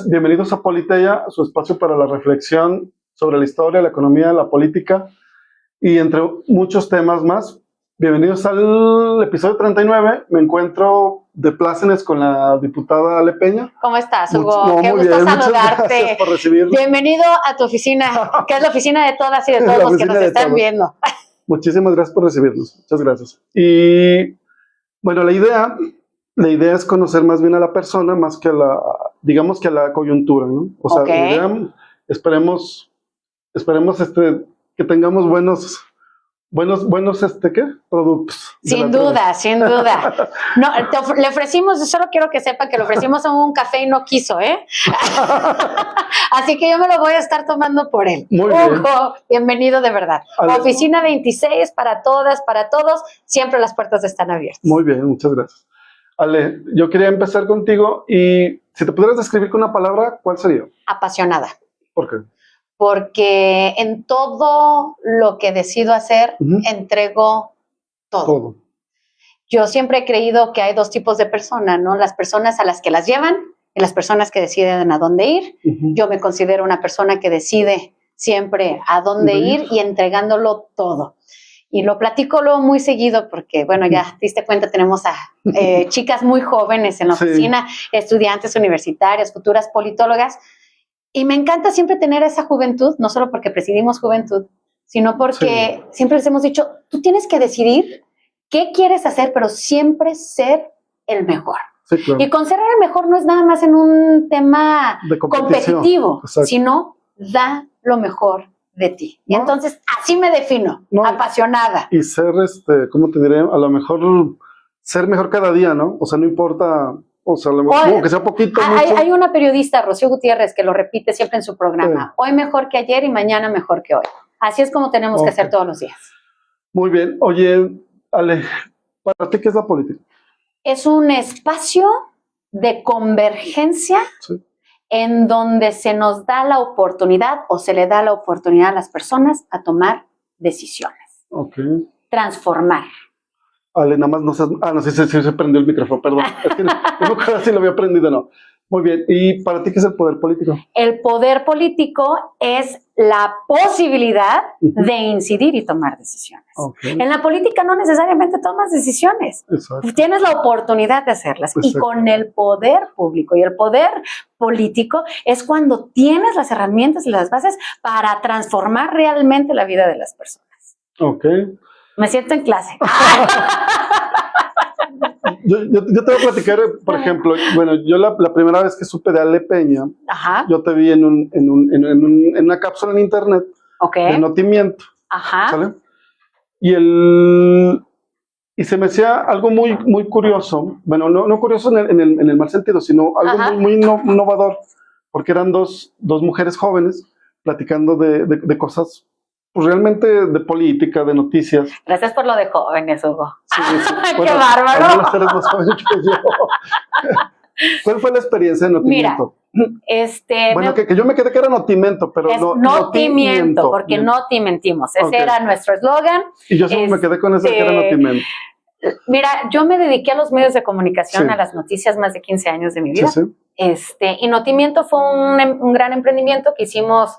Bienvenidos a Politeia, su espacio para la reflexión sobre la historia, la economía, la política y entre muchos temas más. Bienvenidos al episodio 39. Me encuentro de plácemes con la diputada Ale Peña. ¿Cómo estás, Hugo? Qué gusto saludarte. Gracias por recibirnos. Bienvenido a tu oficina, que es la oficina de todas y de todos los que nos están viendo. Muchísimas gracias por recibirnos. Muchas gracias. Y bueno, la idea es conocer más bien a la persona, más que a la, digamos que a la coyuntura, ¿no? O sea, la idea, esperemos que tengamos buenos, ¿qué? Productos. Sin duda. No, le ofrecimos, solo quiero que sepa que le ofrecimos un café y no quiso, ¿eh? Así que yo me lo voy a estar tomando por él. Muy bien. Bienvenido de verdad. Oficina 26 para todas, para todos, siempre las puertas están abiertas. Muy bien, muchas gracias. Ale, yo quería empezar contigo y si te pudieras describir con una palabra, ¿cuál sería? Apasionada. ¿Por qué? Porque en todo lo que decido hacer, entrego todo. Yo siempre he creído que hay dos tipos de personas, ¿no? Las personas a las que las llevan y las personas que deciden a dónde ir. Yo me considero una persona que decide siempre a dónde ir y entregándolo todo. Y lo platico luego muy seguido porque, bueno, ya te diste cuenta, tenemos a chicas muy jóvenes en la oficina, estudiantes universitarias, futuras politólogas. Y me encanta siempre tener esa juventud, no solo porque presidimos juventud, sino porque siempre les hemos dicho, tú tienes que decidir qué quieres hacer, pero siempre ser el mejor. Sí, claro. Y con ser el mejor no es nada más en un tema competitivo, sino da lo mejor de ti. Y entonces así me defino, apasionada. Y ser, ¿cómo te diré? A lo mejor ser mejor cada día, ¿no? O sea, no importa... O sea, que sea poquito. Hay una periodista, Rocío Gutiérrez, que lo repite siempre en su programa. Hoy mejor que ayer y mañana mejor que hoy. Así es como tenemos que hacer todos los días. Muy bien. Oye, Ale, ¿para ti qué es la política? Es un espacio de convergencia en donde se nos da la oportunidad o se le da la oportunidad a las personas a tomar decisiones. Transformar. Ale, nada más no seas... no, sí se prendió el micrófono, perdón. Es que no si lo había prendido, no. Muy bien, ¿y para ti qué es el poder político? El poder político es la posibilidad de incidir y tomar decisiones. En la política no necesariamente tomas decisiones. Tienes la oportunidad de hacerlas. Y con el poder público y el poder político es cuando tienes las herramientas y las bases para transformar realmente la vida de las personas. Me siento en clase. Yo te voy a platicar, por ejemplo, bueno, yo la primera vez que supe de Ale Peña, yo te vi en una cápsula en internet de Notimiento, ¿sale? Y se me hacía algo muy curioso, bueno, no curioso en el mal sentido, sino algo muy innovador, porque eran dos mujeres jóvenes platicando de cosas pues realmente de política, de noticias. Gracias por lo de jóvenes, Hugo. Sí. Bueno, ¡qué bárbaro! Algunas eres más joven que yo. ¿Cuál fue la experiencia de Notimiento? Mira, bueno, que yo me quedé que era Notimento, pero no Notimiento, porque no te mentimos. Ese era nuestro eslogan. Y yo solo me quedé con ese que era Notimento. Mira, yo me dediqué a los medios de comunicación, a las noticias, más de 15 años de mi vida. Y Notimiento fue un gran emprendimiento que hicimos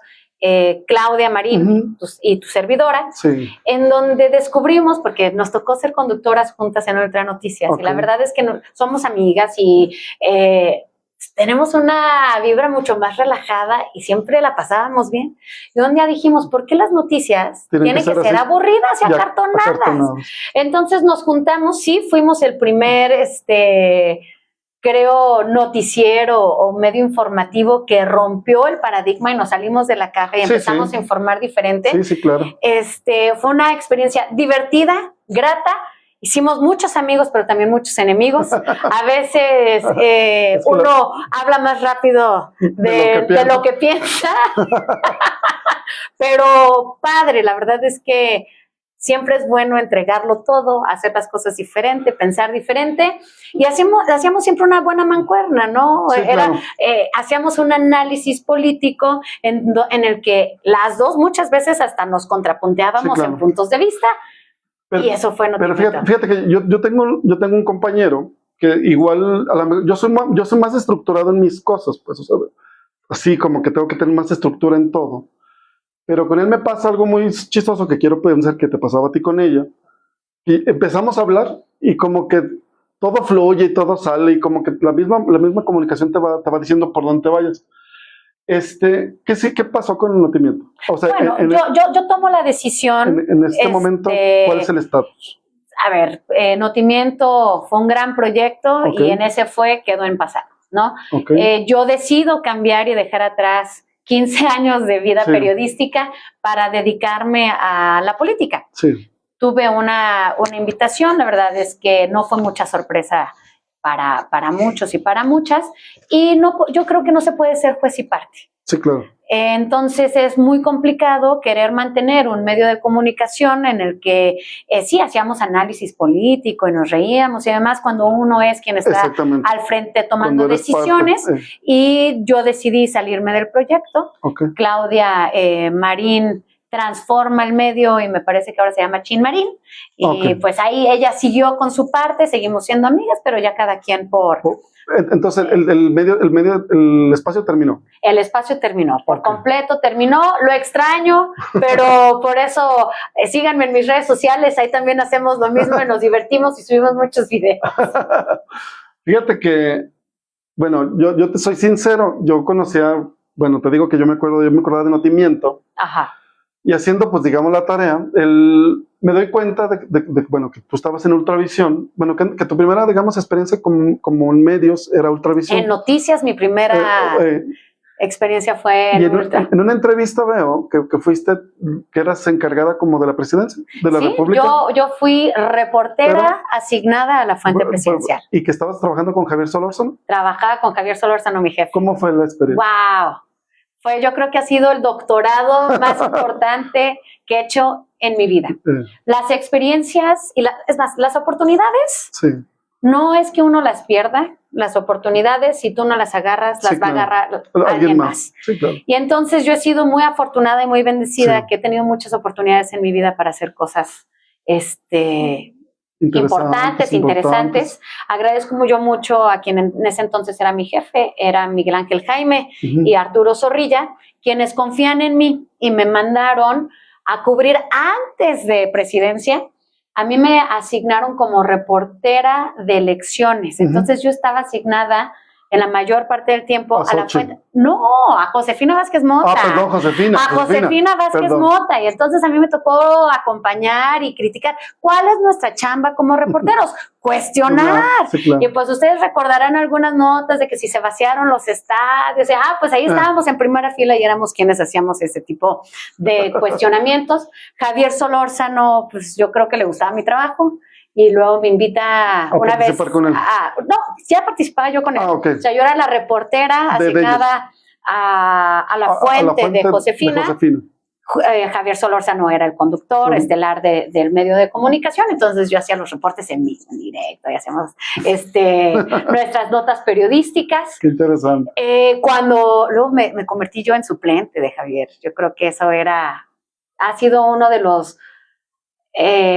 Claudia Marín y tu servidora, en donde descubrimos, porque nos tocó ser conductoras juntas en Ultra Noticias, y la verdad es que somos amigas y tenemos una vibra mucho más relajada y siempre la pasábamos bien. Y un día dijimos, ¿por qué las noticias tienen que ser aburridas y acartonadas? Entonces nos juntamos, fuimos el primer creo, noticiero o medio informativo que rompió el paradigma y nos salimos de la caja y empezamos a informar diferente. Sí, claro. Fue una experiencia divertida, grata. Hicimos muchos amigos, pero también muchos enemigos. A veces uno habla más rápido de lo que piensa. Pero padre, la verdad es que siempre es bueno entregarlo todo, hacer las cosas diferente, pensar diferente, y hacíamos siempre una buena mancuerna, ¿no? Hacíamos un análisis político en el que las dos muchas veces hasta nos contrapunteábamos en puntos de vista, y eso fue Notimiento. Pero fíjate que yo tengo un compañero que igual, yo soy más estructurado en mis cosas, pues, o sea, así como que tengo que tener más estructura en todo. Pero con él me pasa algo muy chistoso que quiero pensar que te pasaba a ti con ella. Y empezamos a hablar y como que todo fluye y todo sale y como que la misma comunicación te va diciendo por dónde te vayas. ¿Qué pasó con el notimiento? O sea, bueno, yo tomo la decisión. En este momento, ¿cuál es el estatus? A ver, Notimiento fue un gran proyecto y en ese quedó en pasado, ¿no? Yo decido cambiar y dejar atrás 15 años de vida periodística para dedicarme a la política. Sí. Tuve una invitación, la verdad es que no fue mucha sorpresa para muchos y para muchas, y yo creo que no se puede ser juez y parte. Sí, claro. Entonces es muy complicado querer mantener un medio de comunicación en el que sí hacíamos análisis político y nos reíamos y además cuando uno es quien está al frente tomando decisiones y yo decidí salirme del proyecto. Claudia Marín transforma el medio y me parece que ahora se llama Chin Marín y pues ahí ella siguió con su parte, seguimos siendo amigas, pero ya cada quien por... Entonces el espacio terminó. El espacio terminó, por completo terminó, lo extraño, pero por eso síganme en mis redes sociales, ahí también hacemos lo mismo y nos divertimos y subimos muchos videos. Fíjate que, bueno, yo te soy sincero, yo conocía, bueno, te digo que yo me acordaba de Notimiento. Ajá. Y haciendo, pues, digamos, la tarea, me doy cuenta bueno, que tú estabas en Ultravisión, bueno, que tu primera, digamos, experiencia como en medios era Ultravisión. En noticias, mi primera experiencia fue en una entrevista veo que fuiste, que eras encargada como de la presidencia de la República. Yo fui reportera asignada a la fuente presidencial. ¿Y que estabas trabajando con Javier Solórzano? Trabajaba con Javier Solórzano, mi jefe. ¿Cómo fue la experiencia? ¡Wow! Yo creo que ha sido el doctorado más importante que he hecho en mi vida. Las experiencias, es más, las oportunidades, no es que uno las pierda, las oportunidades, si tú no las agarras, las va a agarrar alguien más. Sí, claro. Y entonces yo he sido muy afortunada y muy bendecida, que he tenido muchas oportunidades en mi vida para hacer cosas importantes, interesantes. Agradezco yo mucho a quien en ese entonces era mi jefe, era Miguel Ángel Jaime y Arturo Zorrilla, quienes confían en mí y me mandaron a cubrir antes de presidencia. A mí me asignaron como reportera de elecciones, entonces yo estaba asignada en la mayor parte del tiempo a la fuente. No, a Josefina Vázquez Mota. Perdón, Josefina. A Josefina Vázquez Mota. Y entonces a mí me tocó acompañar y criticar. ¿Cuál es nuestra chamba como reporteros? Cuestionar. Sí, claro. Y pues ustedes recordarán algunas notas de que si se vaciaron los estadios, pues ahí estábamos en primera fila y éramos quienes hacíamos ese tipo de cuestionamientos. Javier Solórzano, pues yo creo que le gustaba mi trabajo. Y luego me invita una vez con él. no, ya participaba yo con él. O sea, yo era la reportera asignada a la fuente de Josefina. Javier Solórzano era el conductor estelar del medio de comunicación, entonces yo hacía los reportes en vivo, en directo, y hacíamos nuestras notas periodísticas. Qué interesante. Cuando luego me convertí yo en suplente de Javier, yo creo que eso ha sido uno de los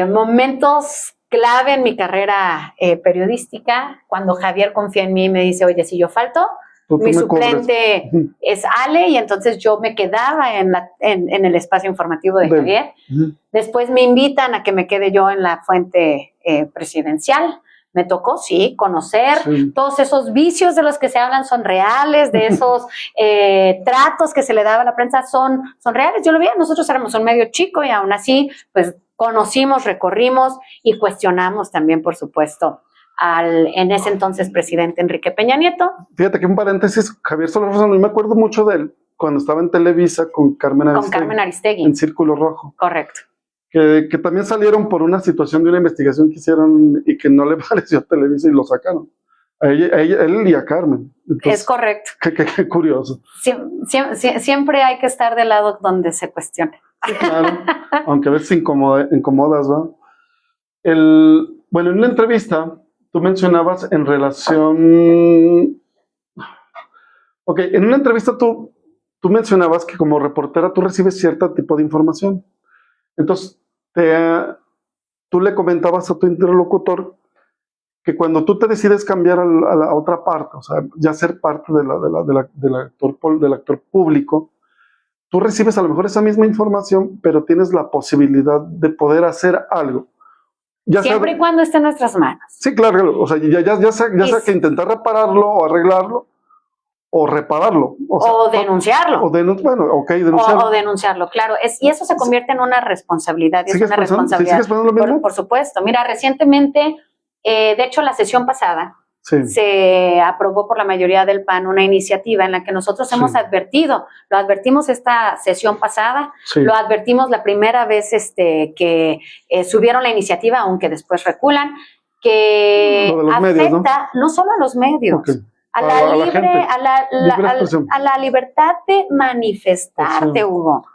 momentos clave en mi carrera periodística, cuando Javier confía en mí y me dice, oye, si yo falto, mi suplente es Ale, y entonces yo me quedaba en el espacio informativo de Javier. Después me invitan a que me quede yo en la fuente presidencial. Me tocó, sí, conocer todos esos vicios de los que se hablan son reales, de esos tratos que se le daba a la prensa son reales. Yo lo veía, nosotros éramos un medio chico y aún así, pues, conocimos, recorrimos y cuestionamos también, por supuesto, al en ese entonces presidente Enrique Peña Nieto. Fíjate que un paréntesis, Javier Solórzano, y me acuerdo mucho de él cuando estaba en Televisa con Carmen Aristegui. En Círculo Rojo. Correcto. Que también salieron por una situación de una investigación que hicieron y que no le pareció a Televisa y lo sacaron. A él y a Carmen. Entonces, es correcto. Qué curioso. Siempre hay que estar del lado donde se cuestione. Sí, claro, aunque a veces incomodas, ¿va? Bueno, en una entrevista tú mencionabas en relación... Ok, en una entrevista tú mencionabas que como reportera tú recibes cierto tipo de información. Entonces, tú le comentabas a tu interlocutor que cuando tú te decides cambiar a la otra parte, o sea, ya ser parte del actor público, tú recibes a lo mejor esa misma información, pero tienes la posibilidad de poder hacer algo. Siempre y cuando esté en nuestras manos. Sí, claro, o sea, ya sea que intentar repararlo o arreglarlo, o repararlo. O denunciarlo. Denunciarlo. O denunciarlo, claro. Y eso se convierte en una responsabilidad. Y es una responsabilidad. ¿Sigues pensando lo mismo? Por supuesto. Mira, recientemente, de hecho, la sesión pasada, se aprobó por la mayoría del PAN una iniciativa en la que nosotros hemos advertido, lo advertimos esta sesión pasada, lo advertimos la primera vez que subieron la iniciativa, aunque después reculan, que afecta medios, ¿no? Solo a los medios, a la libertad de manifestarte, Hugo.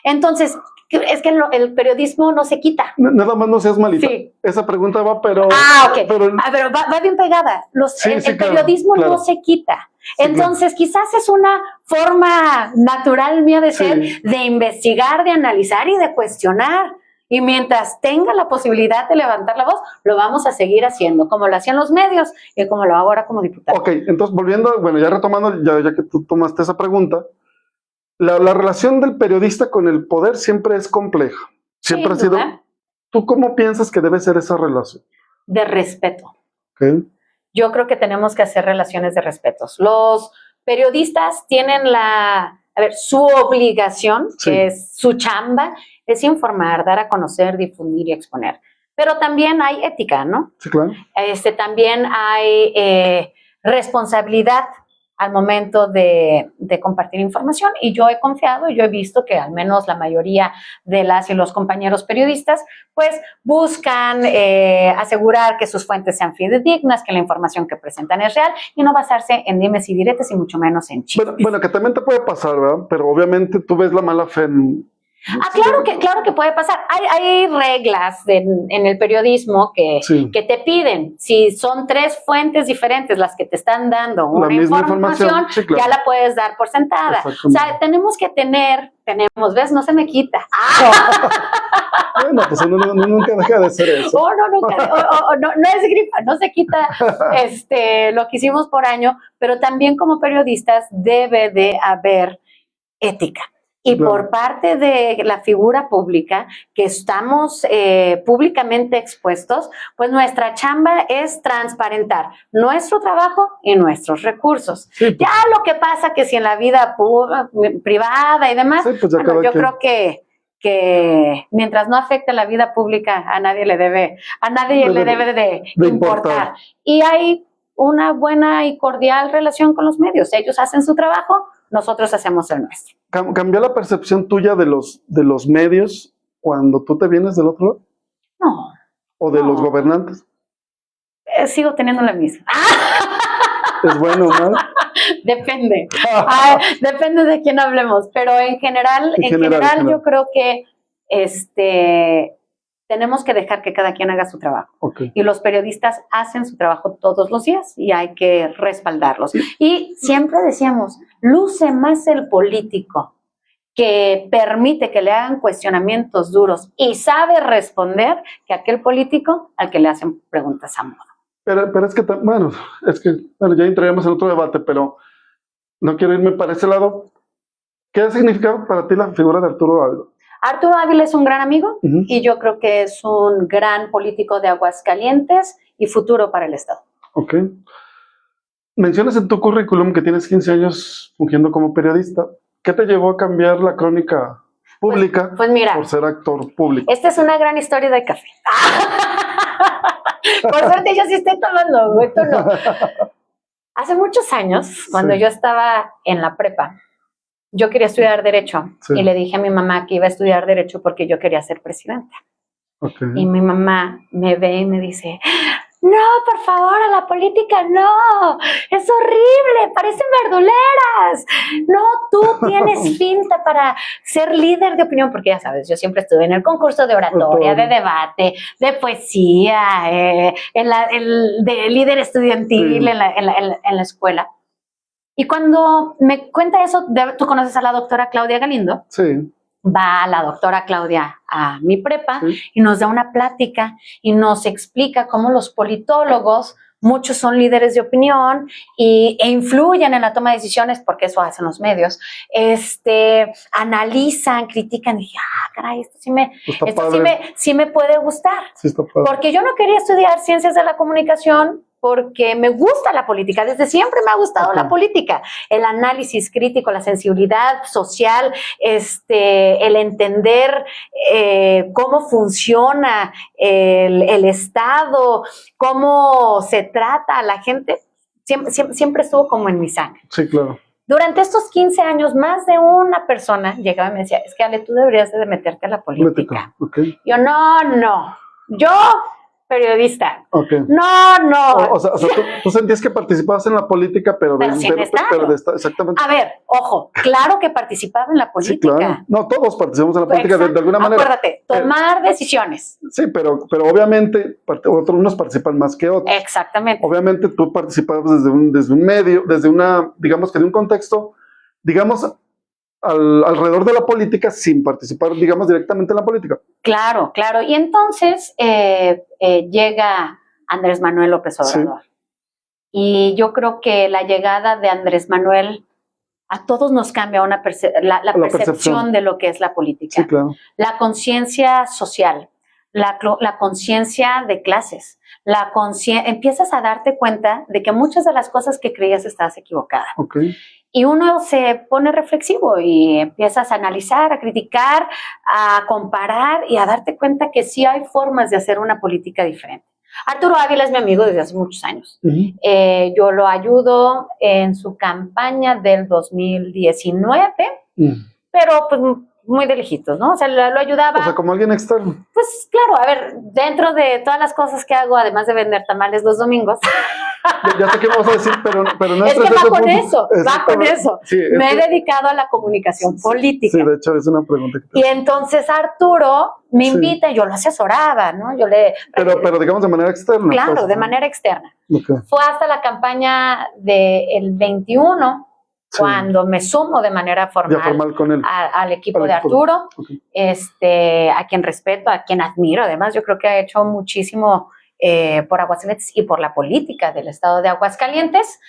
Entonces, es que el periodismo no se quita. Nada más no seas malita. Sí. Esa pregunta va, pero... ok. Pero va bien pegada. El periodismo no se quita. Entonces, quizás es una forma natural mía de ser, de investigar, de analizar y de cuestionar. Y mientras tenga la posibilidad de levantar la voz, lo vamos a seguir haciendo, como lo hacían los medios y como lo hago ahora como diputado. Ok, entonces volviendo, ya retomando, ya que tú tomaste esa pregunta, la relación del periodista con el poder siempre es compleja. Siempre ha sido. ¿Tú cómo piensas que debe ser esa relación? De respeto. Okay. Yo creo que tenemos que hacer relaciones de respeto. Los periodistas tienen su obligación, que es su chamba, es informar, dar a conocer, difundir y exponer. Pero también hay ética, ¿no? Sí, claro. También hay responsabilidad al momento de compartir información, y yo he confiado, yo he visto que al menos la mayoría de las y los compañeros periodistas pues buscan asegurar que sus fuentes sean fidedignas, que la información que presentan es real y no basarse en dimes y diretes y mucho menos en chismes. Bueno, que también te puede pasar, ¿verdad? Pero obviamente tú ves la mala fe en... Claro que puede pasar. Hay reglas en el periodismo que te piden. Si son 3 fuentes diferentes las que te están dando una información, ya la puedes dar por sentada. O sea, tenemos que ¿ves? No se me quita. Bueno, pues uno nunca deja de hacer eso. No es gripa, no se quita lo que hicimos por año, pero también como periodistas debe de haber ética. Y por parte de la figura pública, que estamos públicamente expuestos, pues nuestra chamba es transparentar nuestro trabajo y nuestros recursos. Sí, pues, ya lo que pasa que si en la vida privada y demás, pues yo creo que mientras no afecte la vida pública, a nadie le debe de importar. Y hay una buena y cordial relación con los medios. Ellos hacen su trabajo, nosotros hacemos el nuestro. ¿Cambió la percepción tuya de los medios cuando tú te vienes del otro lado? No. ¿O de los gobernantes? Sigo teniendo la misma. ¿Es bueno, no? Depende. Depende de quién hablemos. Pero en general, yo creo que tenemos que dejar que cada quien haga su trabajo. Okay. Y los periodistas hacen su trabajo todos los días y hay que respaldarlos. Y siempre decíamos, luce más el político que permite que le hagan cuestionamientos duros y sabe responder que aquel político al que le hacen preguntas a modo. Pero es que, ya entraríamos en otro debate, pero no quiero irme para ese lado. ¿Qué ha significado para ti la figura de Arturo Ávila? Arturo Ávila es un gran amigo y yo creo que es un gran político de Aguascalientes y futuro para el Estado. Ok. Mencionas en tu currículum que tienes 15 años fungiendo como periodista. ¿Qué te llevó a cambiar la crónica pública pues mira, por ser actor público? Esta es una gran historia de café. Por suerte yo sí estoy tomando, güey, tú no. Hace muchos años, cuando yo estaba en la prepa, yo quería estudiar Derecho y le dije a mi mamá que iba a estudiar Derecho porque yo quería ser presidenta. Okay. Y mi mamá me ve y me dice, no, por favor, a la política no, es horrible, parecen verduleras. No, tú tienes finta para ser líder de opinión, porque ya sabes, yo siempre estuve en el concurso de oratoria, de debate, de poesía, de líder estudiantil en la escuela. Y cuando me cuenta eso, tú conoces a la doctora Claudia Galindo. Sí. va la doctora Claudia a mi prepa y nos da una plática y nos explica cómo los politólogos, muchos son líderes de opinión e influyen en la toma de decisiones, porque eso hacen los medios, analizan, critican, y dije, caray, esto sí me puede gustar. Sí, está padre. Porque yo no quería estudiar ciencias de la comunicación porque me gusta la política, desde siempre me ha gustado la política, el análisis crítico, la sensibilidad social, el entender cómo funciona el Estado, cómo se trata a la gente, siempre estuvo como en mi sangre. Sí, claro. Durante estos 15 años, más de una persona llegaba y me decía, es que Ale, tú deberías de meterte a la política. Okay. Yo, yo periodista. Okay. No. O sea, tú sentías que participabas en la política, pero exactamente. A ver, ojo, claro que participaba en la política. Sí, claro. No, todos participamos en la política de alguna manera. Acuérdate, tomar decisiones. Sí, pero obviamente unos participan más que otros. Exactamente. Obviamente tú participabas desde un medio, digamos que de un contexto, alrededor de la política sin participar, directamente en la política. Claro. Y entonces llega Andrés Manuel López Obrador. Sí. Y yo creo que la llegada de Andrés Manuel a todos nos cambia la percepción de lo que es la política. Sí, claro. La conciencia social, la conciencia de clases, empiezas a darte cuenta de que muchas de las cosas que creías estabas equivocada. Okay. Y uno se pone reflexivo y empiezas a analizar, a criticar, a comparar y a darte cuenta que sí hay formas de hacer una política diferente. Arturo Ávila es mi amigo desde hace muchos años. Yo lo ayudo en su campaña del 2019, pero pues muy de lejitos, ¿no? O sea, lo ayudaba. O sea, como alguien externo. Pues claro, a ver, dentro de todas las cosas que hago, además de vender tamales los domingos. Ya sé qué vamos a decir, pero no es que va con eso. Sí, me he dedicado a la comunicación política. Sí, de hecho, es una pregunta que y entonces Arturo me invita y yo lo asesoraba, ¿no? Pero digamos de manera externa. Claro, pues, de manera externa. Okay. Fue hasta la campaña del 21 cuando me sumo de manera formal con él. al equipo de Arturo, a quien respeto, a quien admiro. Además, yo creo que ha hecho muchísimo por Aguascalientes y por la política del estado de Aguascalientes.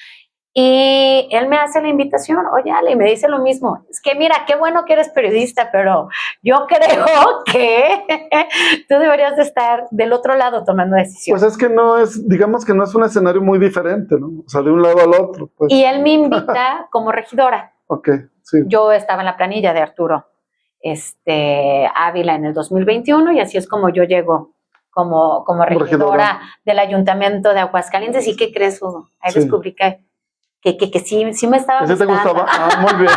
Y él me hace la invitación, oye Ale, y me dice lo mismo, es que mira, qué bueno que eres periodista, pero yo creo que tú deberías de estar del otro lado tomando decisiones. Pues es que digamos que no es un escenario muy diferente, ¿no? O sea, de un lado al otro. Pues. Y él me invita como regidora. Ok, sí. Yo estaba en la planilla de Arturo Ávila en el 2021 y así es como yo llego como regidora del Ayuntamiento de Aguascalientes. ¿Y qué crees, Hugo? Ahí descubrí que sí me estaba gustando. ¿Sí te gustaba? Muy bien.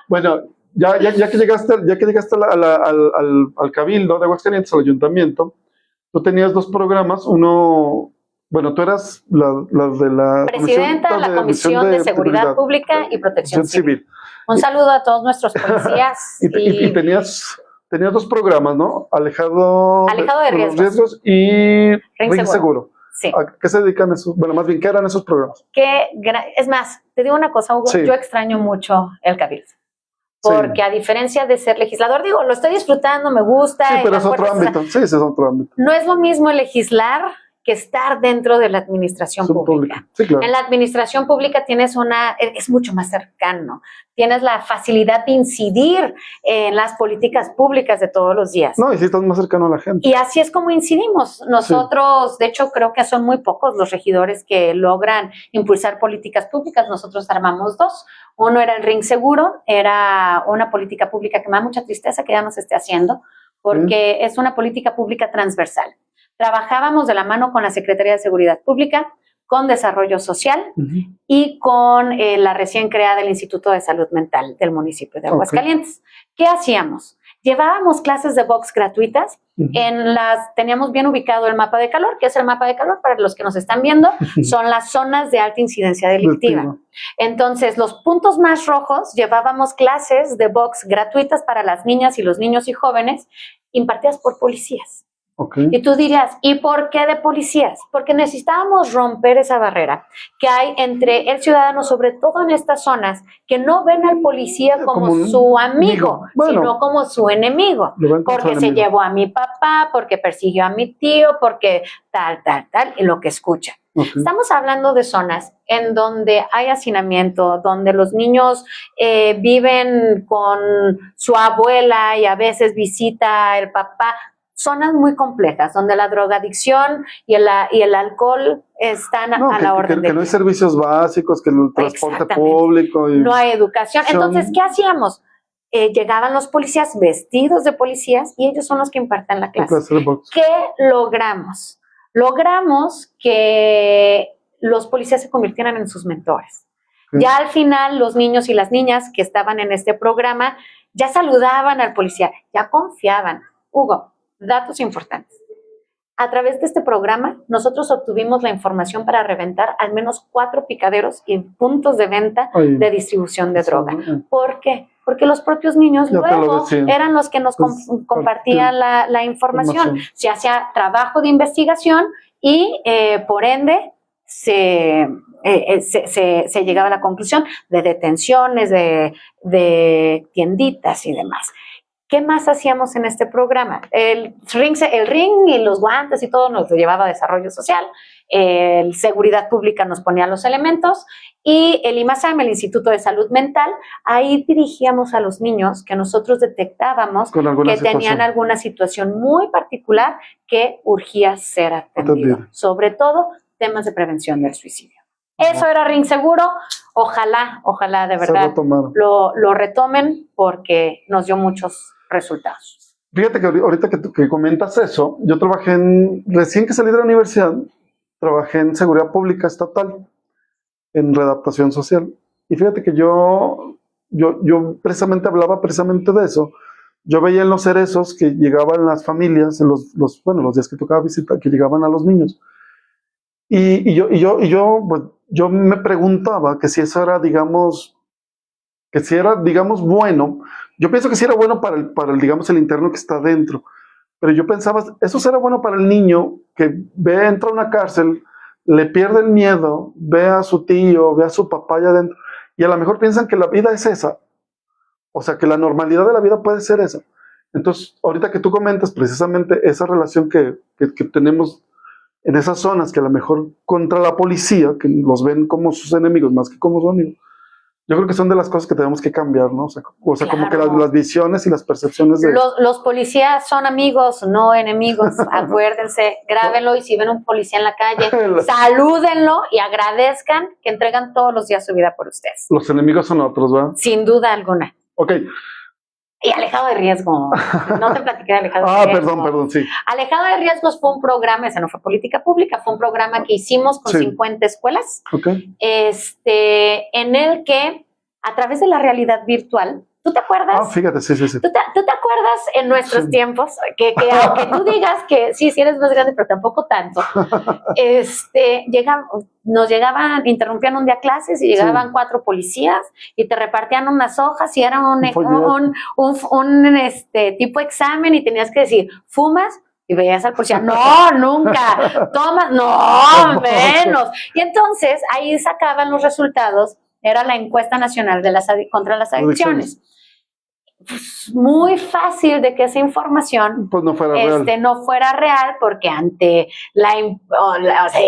Bueno, ya que llegaste al Cabildo de Aguascalientes, al Ayuntamiento, tú tenías dos programas. Uno, bueno, tú eras la de la presidenta de la Comisión de Seguridad Pública y Protección Civil. Un saludo a todos nuestros policías. y tenías dos programas, ¿no? Alejado de riesgos y Ring Seguro. Sí. ¿A qué se dedican esos? Bueno, más bien, ¿qué eran esos programas? Es más, te digo una cosa, Hugo, yo extraño mucho el Cabildo. Porque a diferencia de ser legislador, lo estoy disfrutando, me gusta. Sí, pero es otro ámbito. Sí, es otro ámbito. No es lo mismo legislar que estar dentro de la administración pública. Sí, claro. En la administración pública es mucho más cercano, tienes la facilidad de incidir en las políticas públicas de todos los días. No, y sí estás más cercano a la gente. Y así es como incidimos. Nosotros, de hecho, creo que son muy pocos los regidores que logran impulsar políticas públicas. Nosotros armamos dos. Uno era el Ring Seguro, era una política pública que me da mucha tristeza que ya no se esté haciendo, porque es una política pública transversal. Trabajábamos de la mano con la Secretaría de Seguridad Pública, con Desarrollo Social y con la recién creada el Instituto de Salud Mental del municipio de Aguascalientes. ¿Qué hacíamos? Llevábamos clases de box gratuitas, teníamos bien ubicado el mapa de calor. ¿Qué es el mapa de calor? Para los que nos están viendo, son las zonas de alta incidencia delictiva. Entonces, los puntos más rojos, llevábamos clases de box gratuitas para las niñas y los niños y jóvenes, impartidas por policías. Okay. Y tú dirías, ¿y por qué de policías? Porque necesitábamos romper esa barrera que hay entre el ciudadano, sobre todo en estas zonas, que no ven al policía como su amigo, bueno, sino como su enemigo. Porque se llevó a mi papá, porque persiguió a mi tío, porque tal, y lo que escucha. Okay. Estamos hablando de zonas en donde hay hacinamiento, donde los niños viven con su abuela y a veces visita el papá. Zonas muy complejas, donde la drogadicción y el alcohol están a la orden del día. Que no hay servicios básicos, que el transporte público. No hay educación. Entonces, ¿qué hacíamos? Llegaban los policías vestidos de policías y ellos son los que imparten la clase. ¿Qué logramos? Logramos que los policías se convirtieran en sus mentores. Sí. Ya al final, los niños y las niñas que estaban en este programa ya saludaban al policía, ya confiaban. Hugo, datos importantes. A través de este programa, nosotros obtuvimos la información para reventar al menos 4 picaderos y puntos de venta de distribución de droga. ¿Por qué? Porque los propios niños luego eran los que nos compartían la información. Se hacía trabajo de investigación y, por ende, se llegaba a la conclusión de detenciones, de tienditas y demás. ¿Qué más hacíamos en este programa? El ring y los guantes y todo nos lo llevaba a desarrollo social. Seguridad pública nos ponía los elementos y el IMASAM, el Instituto de Salud Mental, ahí dirigíamos a los niños que nosotros detectábamos que tenían alguna situación muy particular que urgía ser atendido. Sobre todo, temas de prevención del suicidio. Eso era Ring Seguro. Ojalá de verdad lo retomen porque nos dio muchos resultados. Fíjate que ahorita que comentas eso, yo trabajé recién que salí de la universidad, trabajé en seguridad pública estatal, en readaptación social. Y fíjate que yo precisamente hablaba de eso. Yo veía en los cerezos que llegaban las familias, en los días que tocaba visita, que llegaban a los niños. Y yo me preguntaba que si eso era, digamos, bueno. Yo pienso que sí era bueno para el interno que está dentro, pero yo pensaba, eso será bueno para el niño que entra a una cárcel, le pierde el miedo, ve a su tío, ve a su papá allá adentro, y a lo mejor piensan que la vida es esa, o sea, que la normalidad de la vida puede ser esa. Entonces, ahorita que tú comentas precisamente esa relación que tenemos en esas zonas, que a lo mejor contra la policía, que los ven como sus enemigos más que como sus amigos, yo creo que son de las cosas que tenemos que cambiar, ¿no? O sea claro. Como que las visiones y las percepciones de... Los policías son amigos, no enemigos. Acuérdense, grábenlo y si ven un policía en la calle, salúdenlo y agradezcan que entregan todos los días su vida por ustedes. Los enemigos son otros, ¿verdad? Sin duda alguna. Ok. Y Alejado de Riesgo. No te platiqué de Alejado de Riesgo. Perdón, sí. Alejado de Riesgos fue un programa, ese no fue política pública, fue un programa que hicimos con 50 escuelas. Okay. En el que, a través de la realidad virtual, ¿tú te acuerdas? Fíjate, sí. ¿Tú te acuerdas en nuestros tiempos? Que aunque tú digas que sí eres más grande, pero tampoco tanto, nos llegaban, interrumpían un día clases y llegaban 4 policías y te repartían unas hojas y era un tipo examen y tenías que decir, ¿fumas? Y veías al policía, no, nunca, tomas, no, menos. Y entonces ahí sacaban los resultados, era la encuesta nacional contra las adicciones. Pues muy fácil de que esa información pues no fuera real porque ante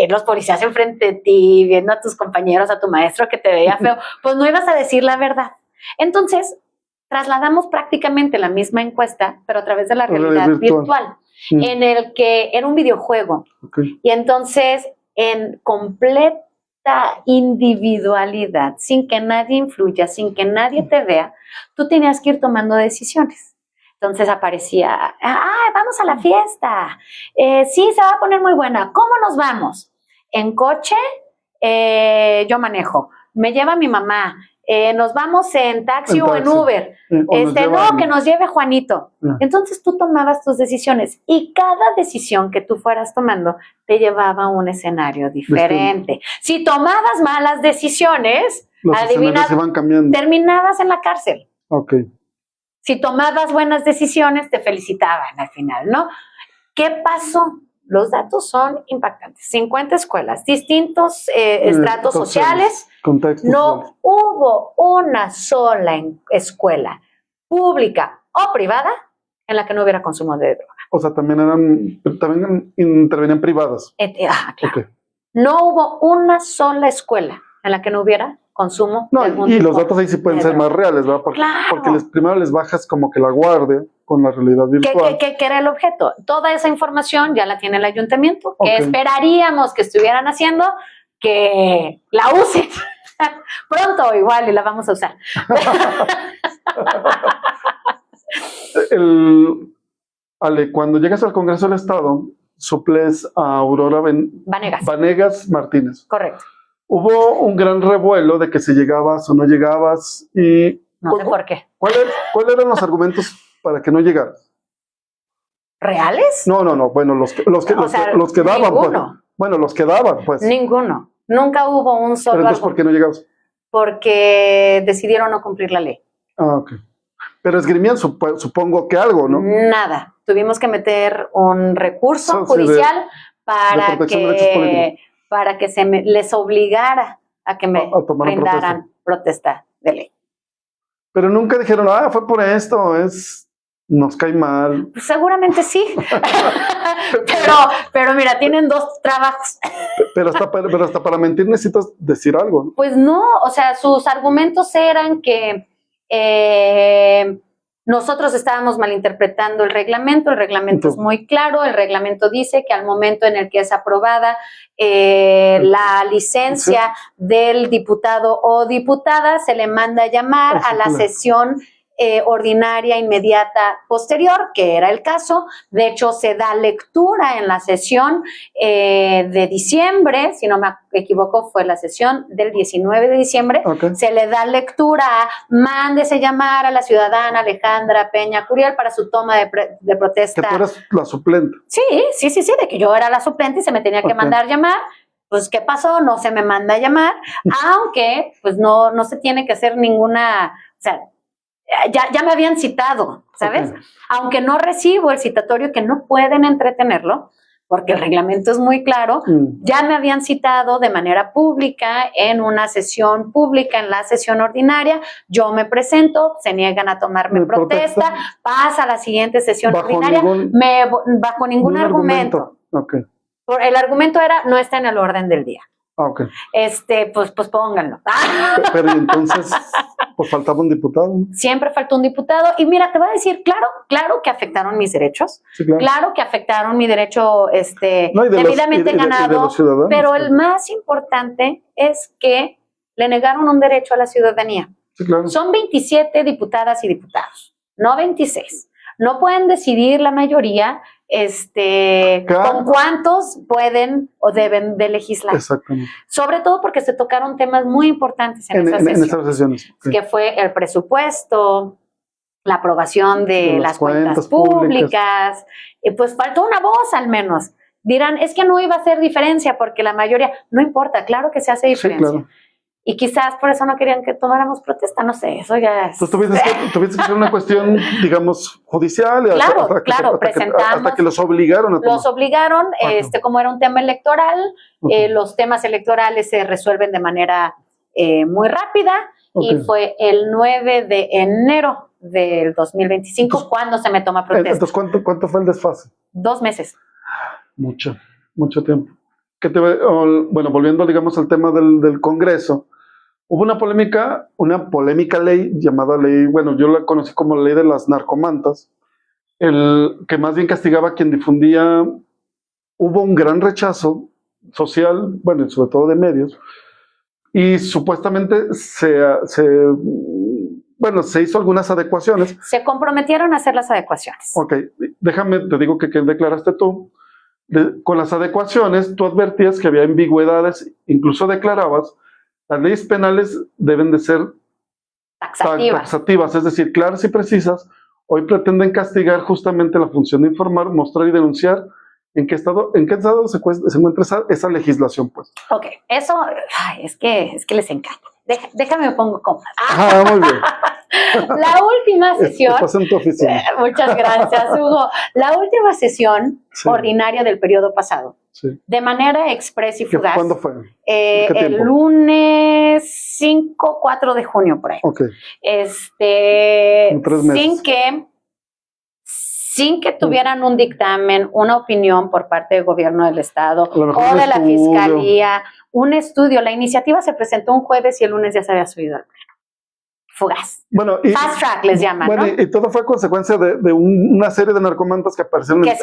los policías enfrente de ti, viendo a tus compañeros, a tu maestro que te veía feo, pues no ibas a decir la verdad. Entonces, trasladamos prácticamente la misma encuesta, pero a través de la realidad virtual, en el que era un videojuego. Okay. Y entonces, en completa individualidad, sin que nadie influya, sin que nadie te vea, tú tenías que ir tomando decisiones. Entonces aparecía, vamos a la fiesta, sí, se va a poner muy buena, ¿cómo nos vamos? En coche, yo manejo, me lleva mi mamá, nos vamos en taxi o en Uber, que nos lleve Juanito. Entonces tú tomabas tus decisiones y cada decisión que tú fueras tomando te llevaba a un escenario diferente. Si tomabas malas decisiones, adivina, terminabas en la cárcel. Okay. Si tomabas buenas decisiones, te felicitaban al final, ¿no? ¿Qué pasó? Los datos son impactantes. 50 escuelas, distintos estratos sociales. Contextos no sociales. hubo una sola escuela pública o privada en la que no hubiera consumo de droga. O sea, también intervenían privadas. Claro. Okay. No hubo una sola escuela en la que no hubiera consumo de algún y tipo los datos ahí sí pueden ser más reales, ¿verdad? Porque, claro. porque primero les bajas como que la guardia con la realidad virtual. ¿Qué era el objeto? Toda esa información ya la tiene el ayuntamiento. ¿Qué esperaríamos que estuvieran haciendo? Que la usen. Pronto igual y la vamos a usar. Ale, cuando llegas al Congreso del Estado, suples a Aurora Vanegas Martínez. Correcto. Hubo un gran revuelo de que si llegabas o no llegabas y... No sé por qué. ¿Cuáles eran los argumentos para que no llegaras? ¿Reales? No. Bueno, los que daban. Ninguno. Pues. Bueno, los que daban, pues. Ninguno. Nunca hubo un solo. ¿Pero entonces por qué no llegabas? Porque decidieron no cumplir la ley. Ah, ok. Pero esgrimían, supongo que algo, ¿no? Nada. Tuvimos que meter un recurso judicial para que les obligara a que me brindaran protesta de ley. Pero nunca dijeron, fue por esto, nos cae mal. Pues seguramente sí. pero mira, tienen 2 trabajos. pero hasta para mentir necesitas decir algo, ¿no? Pues no, o sea, sus argumentos eran que nosotros estábamos malinterpretando el reglamento es muy claro, el reglamento dice que al momento en el que es aprobada la licencia del diputado o diputada, se le manda a llamar a la sesión ordinaria inmediata posterior, que era el caso. De hecho, se da lectura en la sesión de diciembre, si no me equivoco, fue la sesión del 19 de diciembre. Se le da lectura a mándese llamar a la ciudadana Alejandra Peña Curiel para su toma de protesta. Que tú eras la suplente. Sí, de que yo era la suplente y se me tenía que mandar llamar. Pues, ¿qué pasó? No se me manda a llamar, aunque pues no se tiene que hacer ninguna, o sea, ya me habían citado, ¿sabes? Aunque no recibo el citatorio, que no pueden entretenerlo, porque el reglamento es muy claro, ya me habían citado de manera pública en una sesión pública, en la sesión ordinaria, yo me presento, se niegan a tomarme protesta, pasa a la siguiente sesión ordinaria, bajo ningún argumento. El argumento era, no está en el orden del día. Pues pónganlo. Pero entonces, pues faltaba un diputado. Siempre faltó un diputado. Y mira, te voy a decir, claro que afectaron mis derechos. Sí, claro que afectaron mi derecho debidamente ganado. Pero el más importante es que le negaron un derecho a la ciudadanía. Sí, claro. Son 27 diputadas y diputados, no 26. No pueden decidir la mayoría con cuántos pueden o deben de legislar. Exactamente. Sobre todo porque se tocaron temas muy importantes en esas sesiones. Sí. Que fue el presupuesto, la aprobación de las cuentas públicas. Pues faltó una voz al menos. Dirán, es que no iba a hacer diferencia porque la mayoría, no importa, claro que se hace diferencia. Sí, claro. Y quizás por eso no querían que tomáramos protesta, no sé, eso ya es... Entonces tuviste que hacer una cuestión, digamos, judicial. Presentamos... Hasta que los obligaron a tomar. Los obligaron, como era un tema electoral, los temas electorales se resuelven de manera muy rápida, y fue el 9 de enero del 2025 entonces, cuando se me toma protesta. Entonces, ¿cuánto fue el desfase? 2 meses. Mucho tiempo. Bueno, volviendo, digamos, al tema del Congreso, hubo una polémica ley llamada ley, bueno, yo la conocí como ley de las narcomantas, que más bien castigaba a quien difundía. Hubo un gran rechazo social, bueno, sobre todo de medios, y supuestamente se hizo algunas adecuaciones. Se comprometieron a hacer las adecuaciones. Te digo que declaraste tú. Con las adecuaciones, tú advertías que había ambigüedades, incluso declarabas, las leyes penales deben de ser taxativas, es decir, claras y precisas. Hoy pretenden castigar justamente la función de informar, mostrar y denunciar. ¿En qué estado se encuentra esa legislación, pues? Eso, es que les encanta. Déjame me pongo cómoda. Muy bien. La última sesión. Estás en tu oficina. Muchas gracias, Hugo. La última sesión ordinaria del periodo pasado. Sí. De manera express y fugaz. ¿Cuándo fue? El lunes 4 de junio, por ahí. Ok. 3 meses. Sin que tuvieran un dictamen, una opinión por parte del gobierno del estado o de la fiscalía, un estudio. La iniciativa se presentó un jueves y el lunes ya se había subido al pleno. Fugaz. Bueno, Fast track les llaman, bueno, ¿no? y todo fue consecuencia de una serie de narcomantas que aparecieron en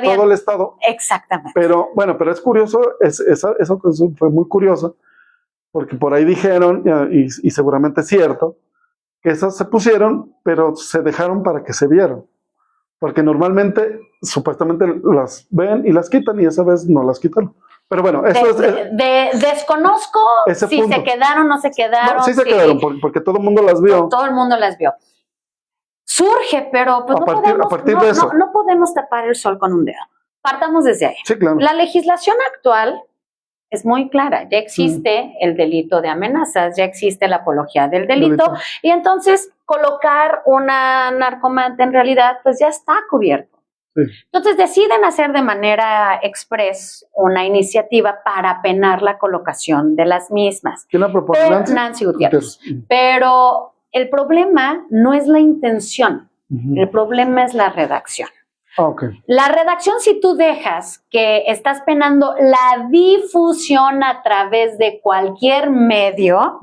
todo el estado. Exactamente. Pero es curioso, eso fue muy curioso, porque por ahí dijeron, y seguramente es cierto, que esas se pusieron, pero se dejaron para que se vieran. Porque normalmente, supuestamente, las ven y las quitan, y esa vez no las quitaron. Pero bueno, eso desconozco si punto. Se quedaron o no se quedaron. No, sí se quedaron, porque todo el mundo las vio. Todo el mundo las vio. Surge, pero pues no podemos tapar el sol con un dedo. Partamos desde ahí. Sí, claro. La legislación actual es muy clara. Ya existe el delito de amenazas, ya existe la apología del delito. Y entonces colocar una narcomanta en realidad pues ya está cubierto. Sí. Entonces deciden hacer de manera express una iniciativa para penar la colocación de las mismas. ¿Quién la propone? Nancy Gutiérrez. Pero el problema no es la intención, el problema es la redacción. Okay. La redacción, si tú dejas que estás penando la difusión a través de cualquier medio,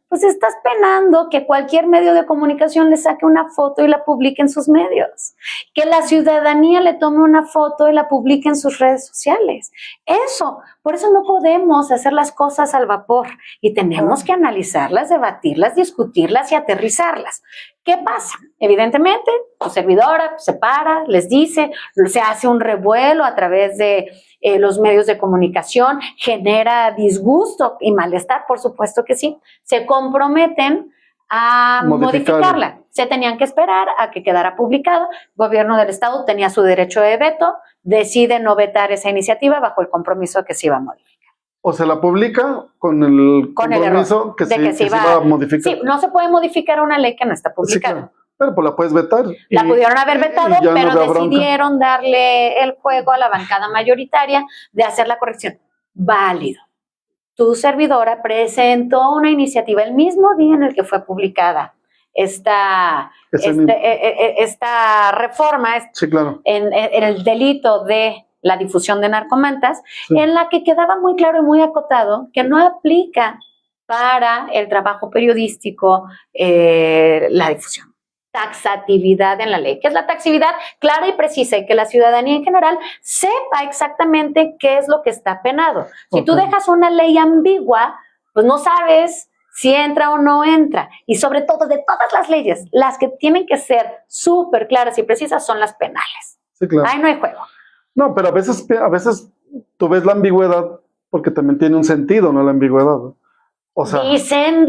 pues estás penando que cualquier medio de comunicación le saque una foto y la publique en sus medios. Que la ciudadanía le tome una foto y la publique en sus redes sociales. Por eso no podemos hacer las cosas al vapor y tenemos que analizarlas, debatirlas, discutirlas y aterrizarlas. ¿Qué pasa? Evidentemente, tu servidora se para, les dice, se hace un revuelo a través de los medios de comunicación, genera disgusto y malestar, por supuesto que sí. Se comprometen a modificarla. Se tenían que esperar a que quedara publicada. El gobierno del estado tenía su derecho de veto, decide no vetar esa iniciativa bajo el compromiso de que se iba a modificar. O se la publica con el compromiso que se iba a modificar. Sí, no se puede modificar una ley que no está publicada. Sí, claro. Pero pues la puedes vetar. La pudieron haber vetado, pero decidieron darle el juego a la bancada mayoritaria de hacer la corrección. Válido. Tu servidora presentó una iniciativa el mismo día en el que fue publicada esta reforma sí, claro. en el delito de la difusión de narcomantas, sí. En la que quedaba muy claro y muy acotado que no aplica para el trabajo periodístico la difusión. Taxatividad en la ley. ¿Qué es la taxatividad? Clara y precisa, y que la ciudadanía en general sepa exactamente qué es lo que está penado. Si tú dejas una ley ambigua, pues no sabes si entra o no entra. Y sobre todo, de todas las leyes, las que tienen que ser súper claras y precisas son las penales. Sí, claro. Ahí no hay juego. No, pero a veces tú ves la ambigüedad porque también tiene un sentido, ¿no? La ambigüedad, ¿no? O sea, dicen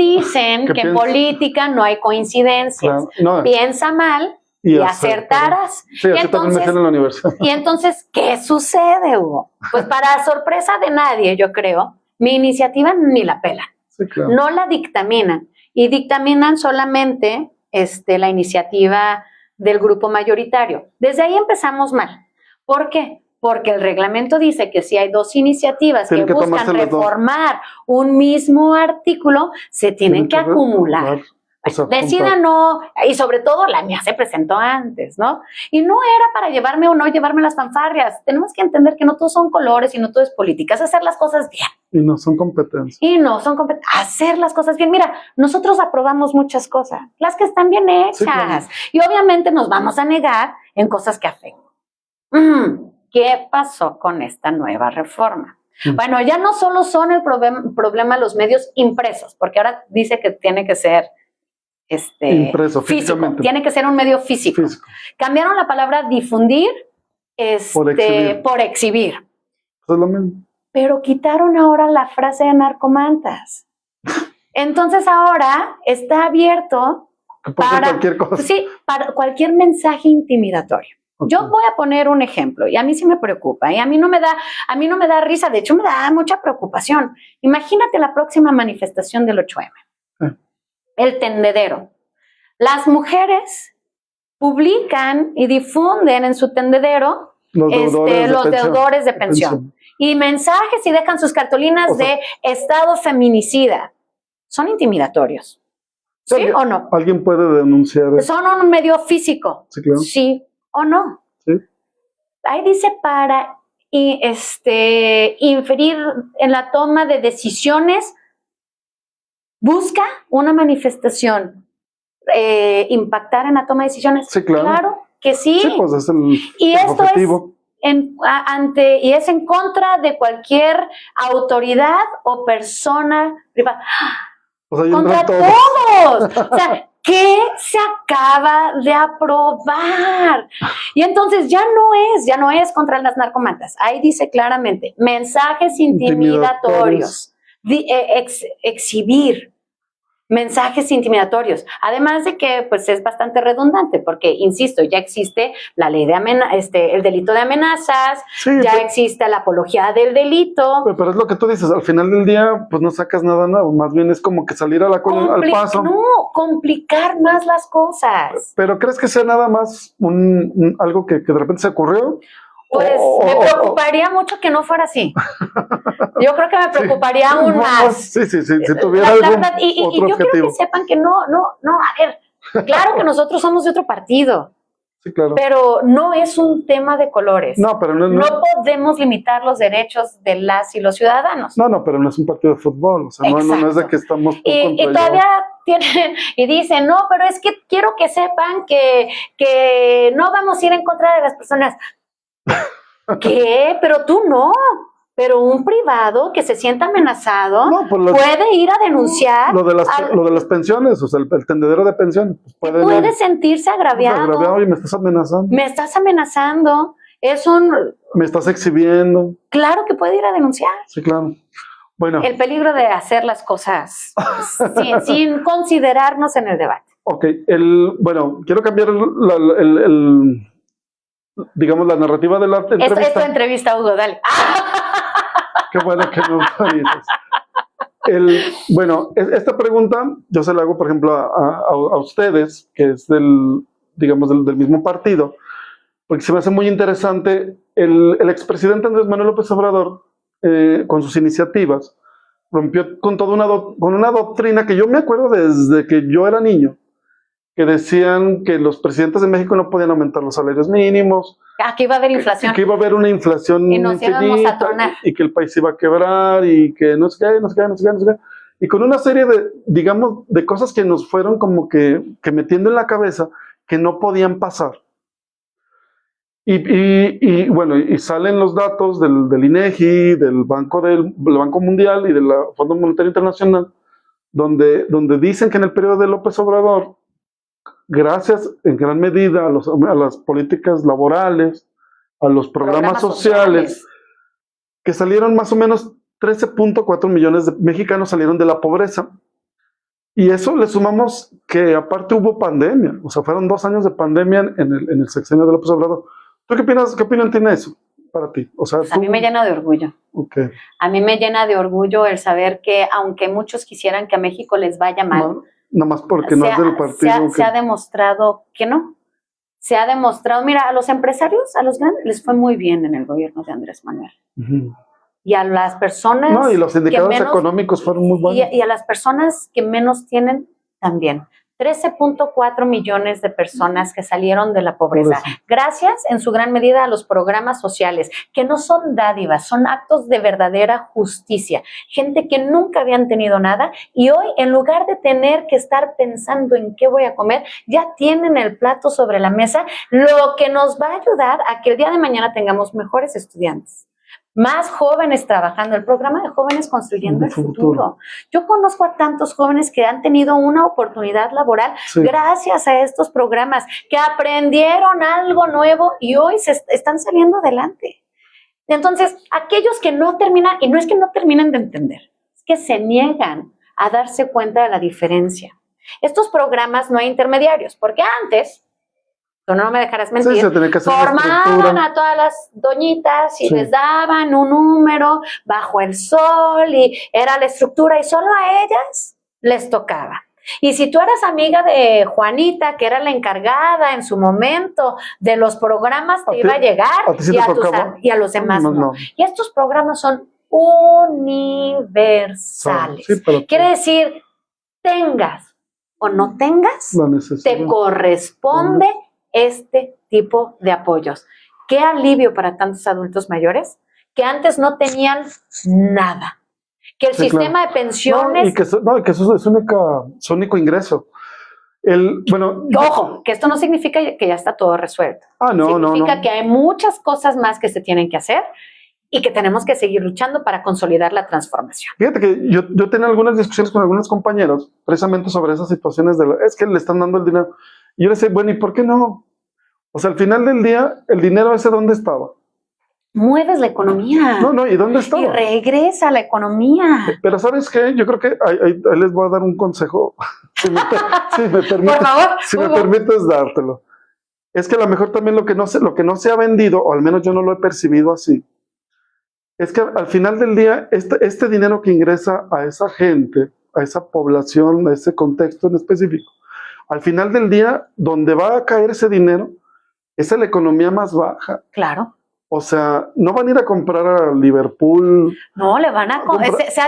que en política no hay coincidencias. Claro, no, piensa mal y acertarás. Sí, así también me en la universidad. Y entonces, ¿qué sucede, Hugo? Pues para sorpresa de nadie, yo creo, mi iniciativa ni la pelan. Sí, claro. No la dictaminan. Y dictaminan solamente la iniciativa del grupo mayoritario. Desde ahí empezamos mal. ¿Por qué? Porque el reglamento dice que si hay dos iniciativas que buscan reformar un mismo artículo, se tienen que acumular. O sea, decidan no, y sobre todo la mía se presentó antes, ¿no? Y no era para llevarme o no llevarme las fanfarrias. Tenemos que entender que no todos son colores y no todo es política, es hacer las cosas bien. Y no son competencias. Hacer las cosas bien. Mira, nosotros aprobamos muchas cosas, las que están bien hechas. Sí, claro. Y obviamente nos vamos a negar en cosas que afectan. ¿Qué pasó con esta nueva reforma? Bueno, ya no solo son el problema los medios impresos, porque ahora dice que tiene que ser impreso, físico, tiene que ser un medio físico. Cambiaron la palabra difundir por exhibir. Eso es lo mismo. Pero quitaron ahora la frase de narcomantas. Entonces ahora está abierto para cualquier cosa. Sí, para cualquier mensaje intimidatorio. Okay. Yo voy a poner un ejemplo y a mí sí me preocupa y a mí no me da risa, de hecho me da mucha preocupación. Imagínate la próxima manifestación del 8M. El tendedero. Las mujeres publican y difunden en su tendedero los deudores de pensión. Y mensajes y dejan sus cartulinas de estado feminicida. Son intimidatorios. ¿Sí o no? ¿Alguien puede denunciar? Son un medio físico. Sí, claro. ¿Sí o no? Sí. Ahí dice para inferir en la toma de decisiones, busca una manifestación, impactar en la toma de decisiones. Sí, claro. Claro que sí. Sí, pues es el esto objetivo. Es en contra de cualquier autoridad o persona privada. Pues ¡contra todos! O sea, ¿qué se acaba de aprobar? Y entonces ya no es contra las narcomantas. Ahí dice claramente, mensajes intimidatorios, exhibir mensajes intimidatorios. Además de que pues es bastante redundante porque, insisto, ya existe la ley de el delito de amenazas, sí, ya existe la apología del delito. Pero es lo que tú dices, al final del día pues no sacas nada nuevo, más bien es como que salir a al paso. No, complicar más las cosas. ¿Pero crees que sea nada más algo que de repente se ocurrió? Pues me preocuparía mucho que no fuera así. Yo creo que me preocuparía aún más. Sí, si tuviera otro yo objetivo. Quiero que sepan que no, a ver, claro que nosotros somos de otro partido. Sí, claro. Pero no es un tema de colores. No, pero no podemos limitar los derechos de las y los ciudadanos. No, pero no es un partido de fútbol. O sea, no es de que estamos y todavía tienen, y dicen, no, pero es que quiero que sepan que no vamos a ir en contra de las personas. ¿Qué? Pero tú no. Pero un privado que se sienta amenazado puede ir a denunciar. Lo de las pensiones, o sea, el tendedero de pensiones. Pues puede sentirse agraviado. Y me estás amenazando. Me estás amenazando. Me estás exhibiendo. Claro que puede ir a denunciar. Sí, claro. Bueno. El peligro de hacer las cosas sin considerarnos en el debate. Ok. Bueno, quiero cambiar digamos, la narrativa de la entrevista. Es tu entrevista, Hugo, dale. Qué bueno que me autorizas. Bueno, esta pregunta yo se la hago, por ejemplo, a ustedes, que es del mismo partido, porque se me hace muy interesante. El expresidente Andrés Manuel López Obrador, con sus iniciativas, rompió con una doctrina que yo me acuerdo desde que yo era niño, que decían que los presidentes de México no podían aumentar los salarios mínimos. Que iba a haber inflación. Que iba a haber una inflación y nos íbamos a tronar. Y que el país iba a quebrar y que no sé qué. Y con una serie de cosas que nos fueron como que metiendo en la cabeza que no podían pasar. Y bueno, y salen los datos del INEGI, del Banco Mundial y del Fondo Monetario Internacional, donde dicen que en el periodo de López Obrador, gracias en gran medida a las políticas laborales, a los programas sociales, que salieron más o menos 13.4 millones de mexicanos salieron de la pobreza. Y eso le sumamos que aparte hubo pandemia, o sea, fueron 2 años de pandemia en el sexenio de López Obrador. ¿Tú qué opinas? ¿Qué opinión tiene eso para ti? O sea, a mí me llena de orgullo. Okay. A mí me llena de orgullo el saber que aunque muchos quisieran que a México les vaya mal, nada más porque no es del partido. Se ha demostrado que no. Se ha demostrado, mira, a los empresarios, a los grandes, les fue muy bien en el gobierno de Andrés Manuel. Y a las personas. No, y los indicadores económicos fueron muy buenos. Y a las personas que menos tienen también. 13.4 millones de personas que salieron de la pobreza, gracias en su gran medida a los programas sociales, que no son dádivas, son actos de verdadera justicia. Gente que nunca habían tenido nada y hoy, en lugar de tener que estar pensando en qué voy a comer, ya tienen el plato sobre la mesa, lo que nos va a ayudar a que el día de mañana tengamos mejores estudiantes. Más jóvenes trabajando, el programa de jóvenes construyendo el futuro. Yo conozco a tantos jóvenes que han tenido una oportunidad laboral gracias a estos programas, que aprendieron algo nuevo y hoy están saliendo adelante. Entonces, aquellos que no terminan, y no es que no terminen de entender, es que se niegan a darse cuenta de la diferencia. Estos programas no hay intermediarios, porque antes, tú no me dejarás mentir, formaban a todas las doñitas y les daban un número bajo el sol y era la estructura y solo a ellas les tocaba. Y si tú eras amiga de Juanita, que era la encargada en su momento de los programas, te iba a llegar y a los demás no. Y estos programas son universales. Sí, quiere decir, tengas o no tengas, te corresponde este tipo de apoyos. Qué alivio para tantos adultos mayores que antes no tenían nada. Que el sistema de pensiones... y que eso es su único ingreso. Ojo, que esto no significa que ya está todo resuelto. Significa que hay muchas cosas más que se tienen que hacer y que tenemos que seguir luchando para consolidar la transformación. Fíjate que yo tenía algunas discusiones con algunos compañeros precisamente sobre esas situaciones es que le están dando el dinero. Y yo les decía, bueno, ¿y por qué no? O sea, al final del día, el dinero ese, ¿dónde estaba? Mueves la economía. ¿Y dónde estaba? Y regresa a la economía. Pero ¿sabes qué? Yo creo que ahí les voy a dar un consejo. Si me permites, por favor, si me permites dártelo. Es que a lo mejor también lo que no se ha vendido, o al menos yo no lo he percibido así, es que al final del día, este dinero que ingresa a esa gente, a esa población, a ese contexto en específico, al final del día, donde va a caer ese dinero, es en la economía más baja. Claro. O sea, no van a ir a comprar a Liverpool. No, le van a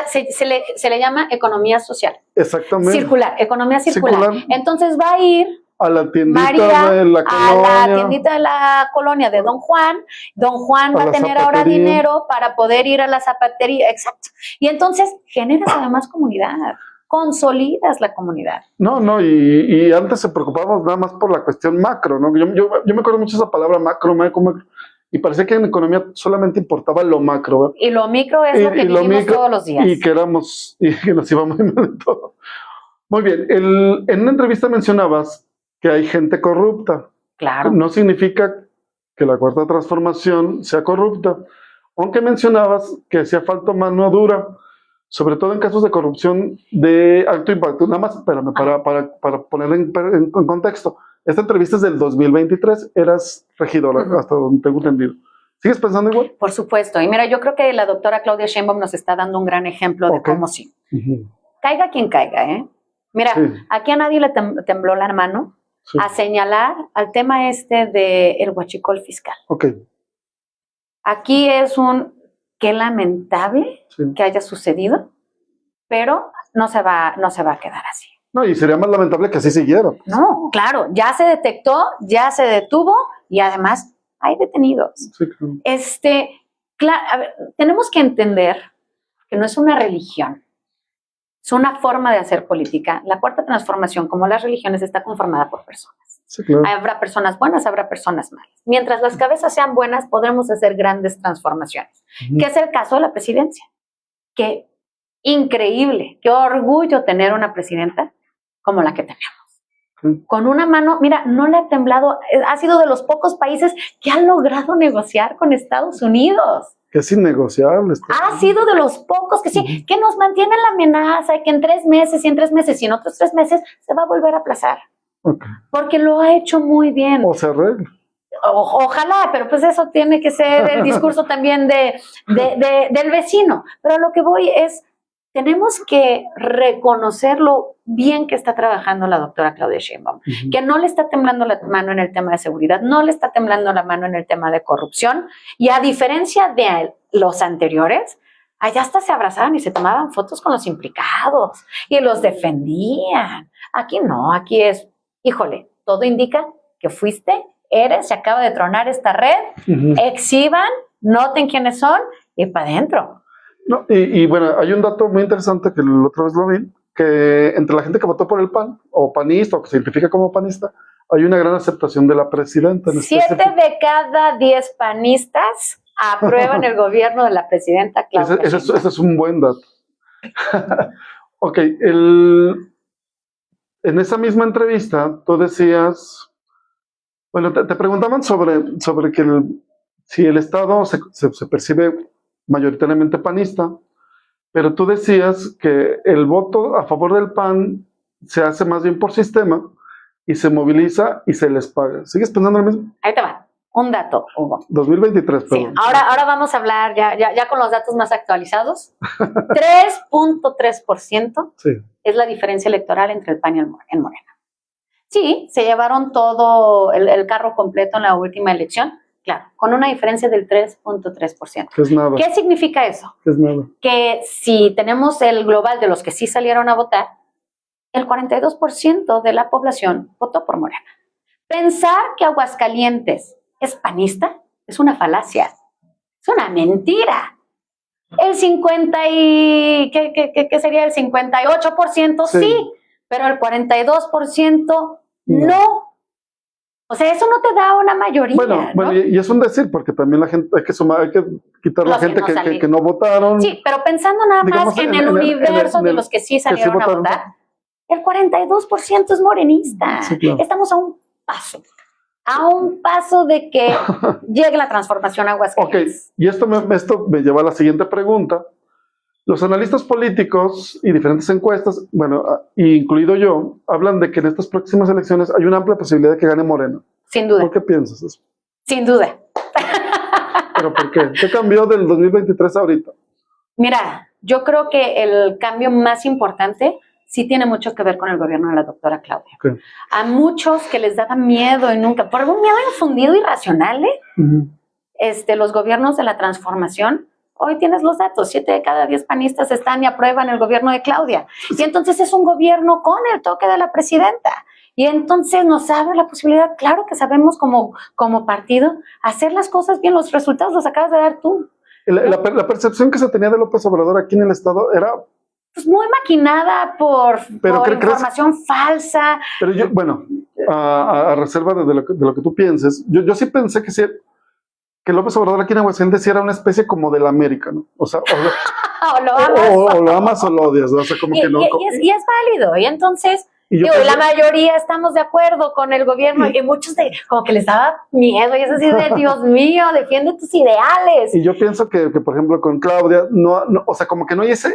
se le llama economía social. Exactamente. Circular, economía circular. Entonces va a ir a la tiendita de la colonia. A la tiendita de la colonia de Don Juan. Don Juan va a tener ahora dinero para poder ir a la zapatería. Exacto. Y entonces generas además comunidad. Consolidas la comunidad. Y antes se preocupábamos nada más por la cuestión macro, ¿no? Yo me acuerdo mucho de esa palabra macro, y parecía que en economía solamente importaba lo macro, ¿verdad? Y lo micro es lo que vivimos todos los días. Y que nos iba muy mal en todo. Muy bien, en una entrevista mencionabas que hay gente corrupta. Claro. No significa que la Cuarta Transformación sea corrupta, aunque mencionabas que hacía falta mano dura, sobre todo en casos de corrupción de alto impacto. Nada más, espérame, para ponerlo en contexto. Esta entrevista es del 2023, eras regidora, hasta donde tengo entendido. ¿Sigues pensando igual? Por supuesto. Y mira, yo creo que la doctora Claudia Sheinbaum nos está dando un gran ejemplo de cómo sí. Caiga quien caiga, ¿eh? Mira, aquí a nadie le tembló la mano a señalar al tema del huachicol fiscal. Aquí es qué lamentable que haya sucedido, pero no se va a quedar así. Y sería más lamentable que así siguiera. No, claro, ya se detectó, ya se detuvo y además hay detenidos. Sí, claro. A ver, tenemos que entender que no es una religión, es una forma de hacer política. La Cuarta Transformación, como las religiones, está conformada por personas. Sí, claro. Habrá personas buenas, habrá personas malas. Mientras las cabezas sean buenas, podremos hacer grandes transformaciones, que es el caso de la presidencia. Qué increíble, qué orgullo tener una presidenta como la que tenemos. Con una mano, mira, no le ha temblado, ha sido de los pocos países que han logrado negociar con Estados Unidos. Que es innegociable. Ha sido de los pocos que sí, que nos mantienen la amenaza de que en 3 meses y en 3 meses y en otros 3 meses se va a volver a aplazar. Porque lo ha hecho muy bien. O se arregla. Ojalá, pero pues eso tiene que ser el discurso también del vecino. Pero a lo que voy es, tenemos que reconocer lo bien que está trabajando la doctora Claudia Sheinbaum, que no le está temblando la mano en el tema de seguridad, no le está temblando la mano en el tema de corrupción, y a diferencia de los anteriores, allá hasta se abrazaban y se tomaban fotos con los implicados y los defendían. Aquí no, aquí es, híjole, todo indica que se acaba de tronar esta red, exhiban, noten quiénes son y para adentro. Y bueno, hay un dato muy interesante que la otra vez lo vi, que entre la gente que votó por el PAN, o panista, o que se identifica como panista, hay una gran aceptación de la presidenta. 7 de cada 10 panistas aprueban el gobierno de la presidenta Claudia Sheinbaum. Ese es un buen dato. En esa misma entrevista, tú decías, bueno, te preguntaban sobre que si el Estado se percibe mayoritariamente panista, pero tú decías que el voto a favor del PAN se hace más bien por sistema y se moviliza y se les paga. ¿Sigues pensando lo mismo? Ahí te va. un dato, Hugo. 2023, sí, ahora vamos a hablar ya con los datos más actualizados. 3.3% sí. Es la diferencia electoral entre el PAN y el Morena. Sí, se llevaron todo el carro completo en la última elección, claro, con una diferencia del 3.3%. ¿Qué es nada? ¿Qué significa eso? ¿Qué es nada? Que si tenemos el global de los que sí salieron a votar, el 42% de la población votó por Morena. Pensar que Aguascalientes es panista es una falacia, es una mentira. El 50 y... ¿Qué sería el 58%? Sí, pero el 42% no. O sea, eso no te da una mayoría. Bueno, y es un decir, porque también la gente, hay que sumar, hay que quitar la gente que no votaron. Sí, pero pensando nada más en el universo de los que sí salieron a votar, el 42% es morenista. Sí, claro. Estamos a un paso de que llegue la transformación a Aguascalientes. Ok, y esto me lleva a la siguiente pregunta. Los analistas políticos y diferentes encuestas, bueno, incluido yo, hablan de que en estas próximas elecciones hay una amplia posibilidad de que gane Morena. Sin duda. ¿Por qué piensas eso? Sin duda. ¿Pero por qué? ¿Qué cambió del 2023 a ahorita? Mira, yo creo que el cambio más importante sí tiene mucho que ver con el gobierno de la doctora Claudia. Okay. A muchos que les daba miedo y nunca, por algún miedo infundido irracional, los gobiernos de la transformación. Hoy tienes los datos, 7 de cada 10 panistas están y aprueban el gobierno de Claudia. Y entonces es un gobierno con el toque de la presidenta. Y entonces nos abre la posibilidad, claro que sabemos como partido, hacer las cosas bien. Los resultados los acabas de dar tú. La percepción que se tenía de López Obrador aquí en el Estado era... pues muy maquinada por información falsa. Pero yo, bueno, a reserva de lo que tú pienses, yo sí pensé que sí... que López Obrador aquí en Aguascalientes era una especie como de la América, ¿no? O sea, o lo amas o lo odias, ¿no? O sea, como que no. Y es válido, y entonces, la mayoría estamos de acuerdo con el gobierno, y muchos como que les daba miedo, y es así de, Dios mío, defiende tus ideales. Y yo pienso que por ejemplo, con Claudia, no, o sea, como que no hay ese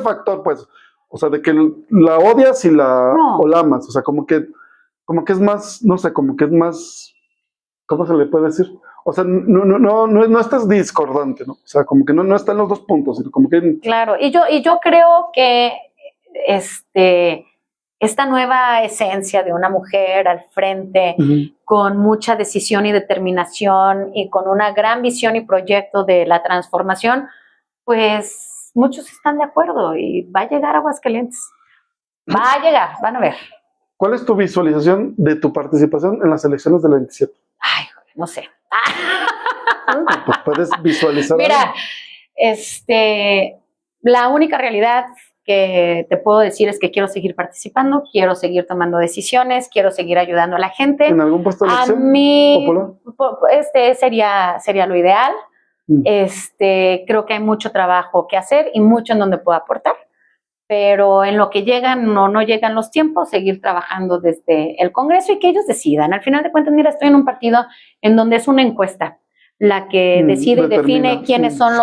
factor, pues, o sea, de que la odias y o la amas, o sea, como que es más, no sé, como que es más, ¿cómo se le puede decir? O sea, no estás discordante, ¿no? O sea, como que no están los dos puntos, sino como que... Claro, y yo creo que esta nueva esencia de una mujer al frente, con mucha decisión y determinación y con una gran visión y proyecto de la transformación, pues muchos están de acuerdo y va a llegar a Aguascalientes. Va a llegar, van a ver. ¿Cuál es tu visualización de tu participación en las elecciones del 27? Ay, no sé. Pues puedes visualizar. Mira, la única realidad que te puedo decir es que quiero seguir participando, quiero seguir tomando decisiones, quiero seguir ayudando a la gente. ¿En algún puesto de elección popular? Sería lo ideal. Creo que hay mucho trabajo que hacer y mucho en donde puedo aportar. Pero en lo que llegan no llegan los tiempos, seguir trabajando desde el Congreso y que ellos decidan. Al final de cuentas, mira, estoy en un partido en donde es una encuesta la que decide y define quiénes son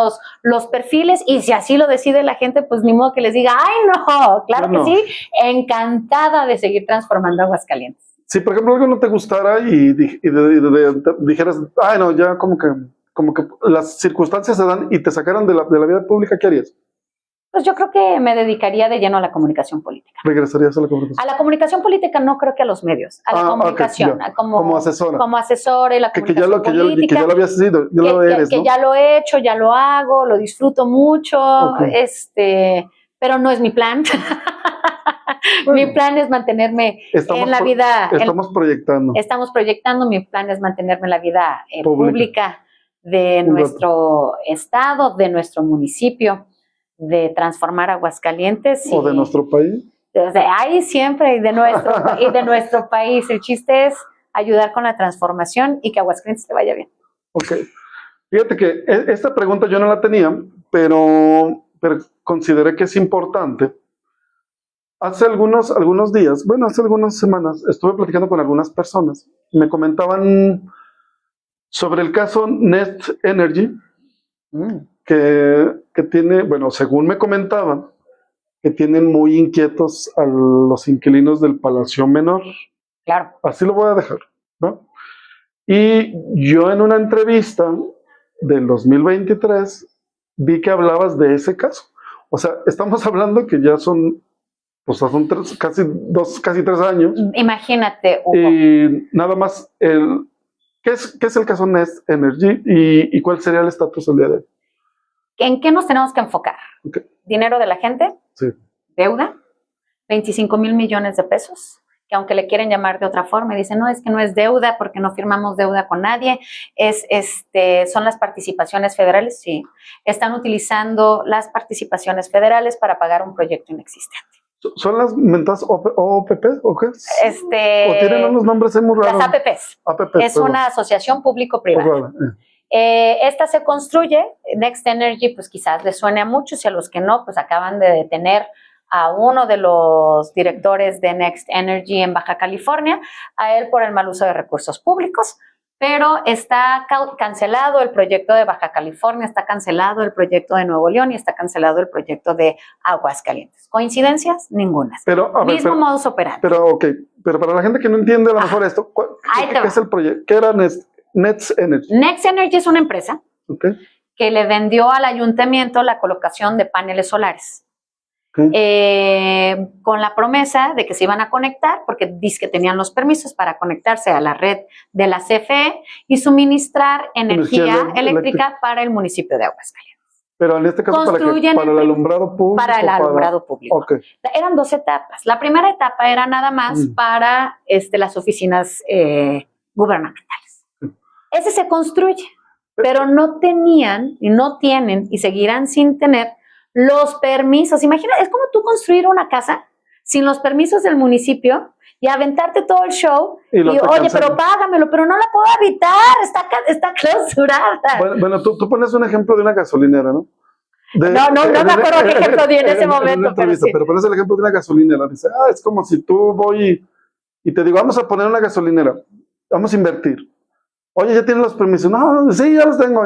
los perfiles, y si así lo decide la gente, pues ni modo que les diga, ¡ay, no! Claro que sí, encantada de seguir transformando Aguascalientes. Si, por ejemplo, algo no te gustara y dijeras, ¡ay, no! Ya como que las circunstancias se dan y te sacaran de la vida pública, ¿qué harías? Pues yo creo que me dedicaría de lleno a la comunicación política. ¿Regresarías a la comunicación? A la comunicación política no creo que a los medios, a la comunicación. Okay, como asesora. Como asesora y la comunicación política. Que ya lo habías sido, ya lo eres, que ¿no? ya lo he hecho, ya lo hago, lo disfruto mucho, pero no es mi plan. Bueno, mi plan es mantenerme en la vida. Estamos proyectando, mi plan es mantenerme en la vida pública de nuestro estado, de nuestro municipio, de transformar Aguascalientes. ¿O de nuestro país? Ahí siempre, y de nuestro país. El chiste es ayudar con la transformación y que Aguascalientes te vaya bien. Ok. Fíjate que esta pregunta yo no la tenía, pero consideré que es importante. Hace algunos días, bueno, hace algunas semanas, estuve platicando con algunas personas. Me comentaban sobre el caso Nest Energy, que tiene, bueno, según me comentaban, que tienen muy inquietos a los inquilinos del Palacio Menor. Claro. Así lo voy a dejar, ¿no? Y yo en una entrevista del 2023 vi que hablabas de ese caso. O sea, estamos hablando que ya son, pues son casi 3 años. Imagínate, Hugo. Y nada más, ¿qué es el caso Next Energy y cuál sería el estatus del día de hoy? ¿En qué nos tenemos que enfocar? Okay. ¿Dinero de la gente? Sí. ¿Deuda? 25,000 millones de pesos, que aunque le quieren llamar de otra forma, dicen, no, es que no es deuda porque no firmamos deuda con nadie, son las participaciones federales, sí. Están utilizando las participaciones federales para pagar un proyecto inexistente. ¿Son las mentadas OPP o qué? ¿O tienen unos nombres muy raros? Las APPs. Es una asociación público-privada. Esta se construye, Next Energy, pues quizás les suene a muchos y a los que no, pues acaban de detener a uno de los directores de Next Energy en Baja California, a él por el mal uso de recursos públicos, pero está cancelado el proyecto de Baja California, está cancelado el proyecto de Nuevo León y está cancelado el proyecto de Aguascalientes. ¿Coincidencias? Ninguna. Mismo modus operandi. Pero para la gente que no entiende a lo mejor esto, ¿qué es el proyecto? ¿Qué era Next Energy? Next Energy es una empresa que le vendió al ayuntamiento la colocación de paneles solares. Con la promesa de que se iban a conectar, porque dice que tenían los permisos para conectarse a la red de la CFE y suministrar energía eléctrica para el municipio de Aguascalientes. Pero en este caso, ¿para el alumbrado público? Para el alumbrado público. Okay. Eran 2 etapas. La primera etapa era nada más para las oficinas gubernamentales. Ese se construye, pero no tenían y no tienen y seguirán sin tener los permisos. Imagina, es como tú construir una casa sin los permisos del municipio y aventarte todo el show y oye, pero págamelo, pero no la puedo habitar, está clausurada. Bueno, tú pones un ejemplo de una gasolinera, ¿no? No me acuerdo qué ejemplo di en ese momento, pero pones el ejemplo de una gasolinera. Dice, es como si tú voy y te digo, vamos a poner una gasolinera, vamos a invertir. Oye, ¿ya tienes los permisos? No, sí, ya los tengo.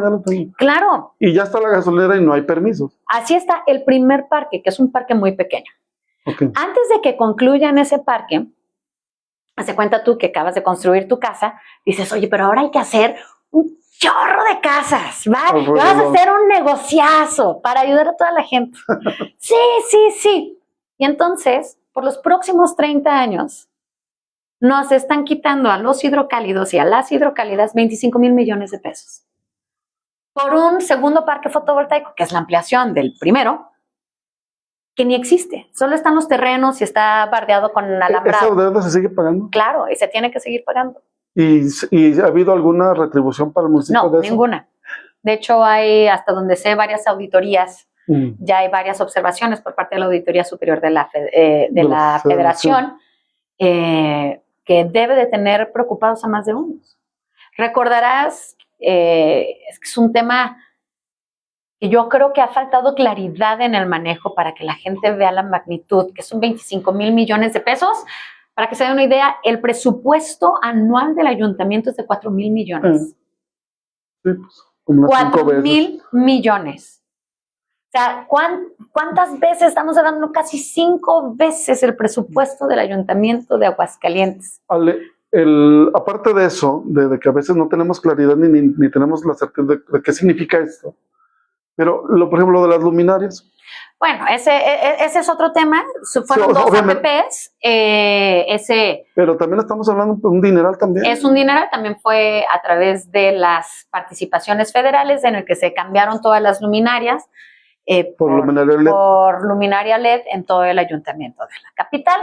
Claro. Y ya está la gasolinera y no hay permisos. Así está el primer parque, que es un parque muy pequeño. Okay. Antes de que concluyan ese parque, hace cuenta tú que acabas de construir tu casa, dices, oye, pero ahora hay que hacer un chorro de casas, ¿va? Vas a hacer un negociazo para ayudar a toda la gente. Sí. Y entonces, por los próximos 30 años, nos están quitando a los hidrocálidos y a las hidrocálidas 25,000 millones de pesos. Por un segundo parque fotovoltaico, que es la ampliación del primero, que ni existe. Solo están los terrenos y está bardeado con alambrado. ¿Esa deuda se sigue pagando? Claro, y se tiene que seguir pagando. ¿Y ha habido alguna retribución para el municipio de eso? No, ninguna. De hecho, hay, hasta donde sé, varias auditorías. Ya hay varias observaciones por parte de la Auditoría Superior de la Federación. Que debe de tener preocupados a más de unos. Recordarás, es un tema que yo creo que ha faltado claridad en el manejo para que la gente vea la magnitud, que son 25,000 millones de pesos. Para que se den una idea, el presupuesto anual del ayuntamiento es de 4,000 millones. Sí, pues, como 4,000 millones. O sea, ¿cuántas veces estamos hablando? Casi 5 veces el presupuesto del ayuntamiento de Aguascalientes. Ale, aparte de eso, de que a veces no tenemos claridad ni tenemos la certeza de qué significa esto, pero por ejemplo, de las luminarias. Bueno, ese es otro tema. Fueron 2 APPs. Pero también estamos hablando de un dineral también. Es un dineral, también fue a través de las participaciones federales en el que se cambiaron todas las luminarias. Por luminaria LED en todo el ayuntamiento de la capital,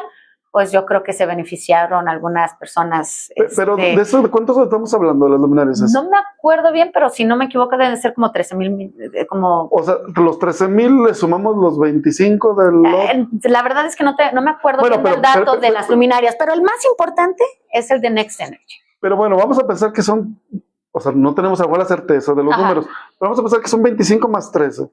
pues yo creo que se beneficiaron algunas personas. Pero ¿de eso de cuántos estamos hablando de las luminarias? No me acuerdo bien, pero si no me equivoco deben ser como 13,000. O sea, los 13,000 le sumamos los 25 del... La verdad es que no me acuerdo bien del dato de las luminarias, pero el más importante es el de Next Energy. Pero bueno, vamos a pensar que son, o sea, no tenemos alguna certeza de los números, pero vamos a pensar que son 25 más 13.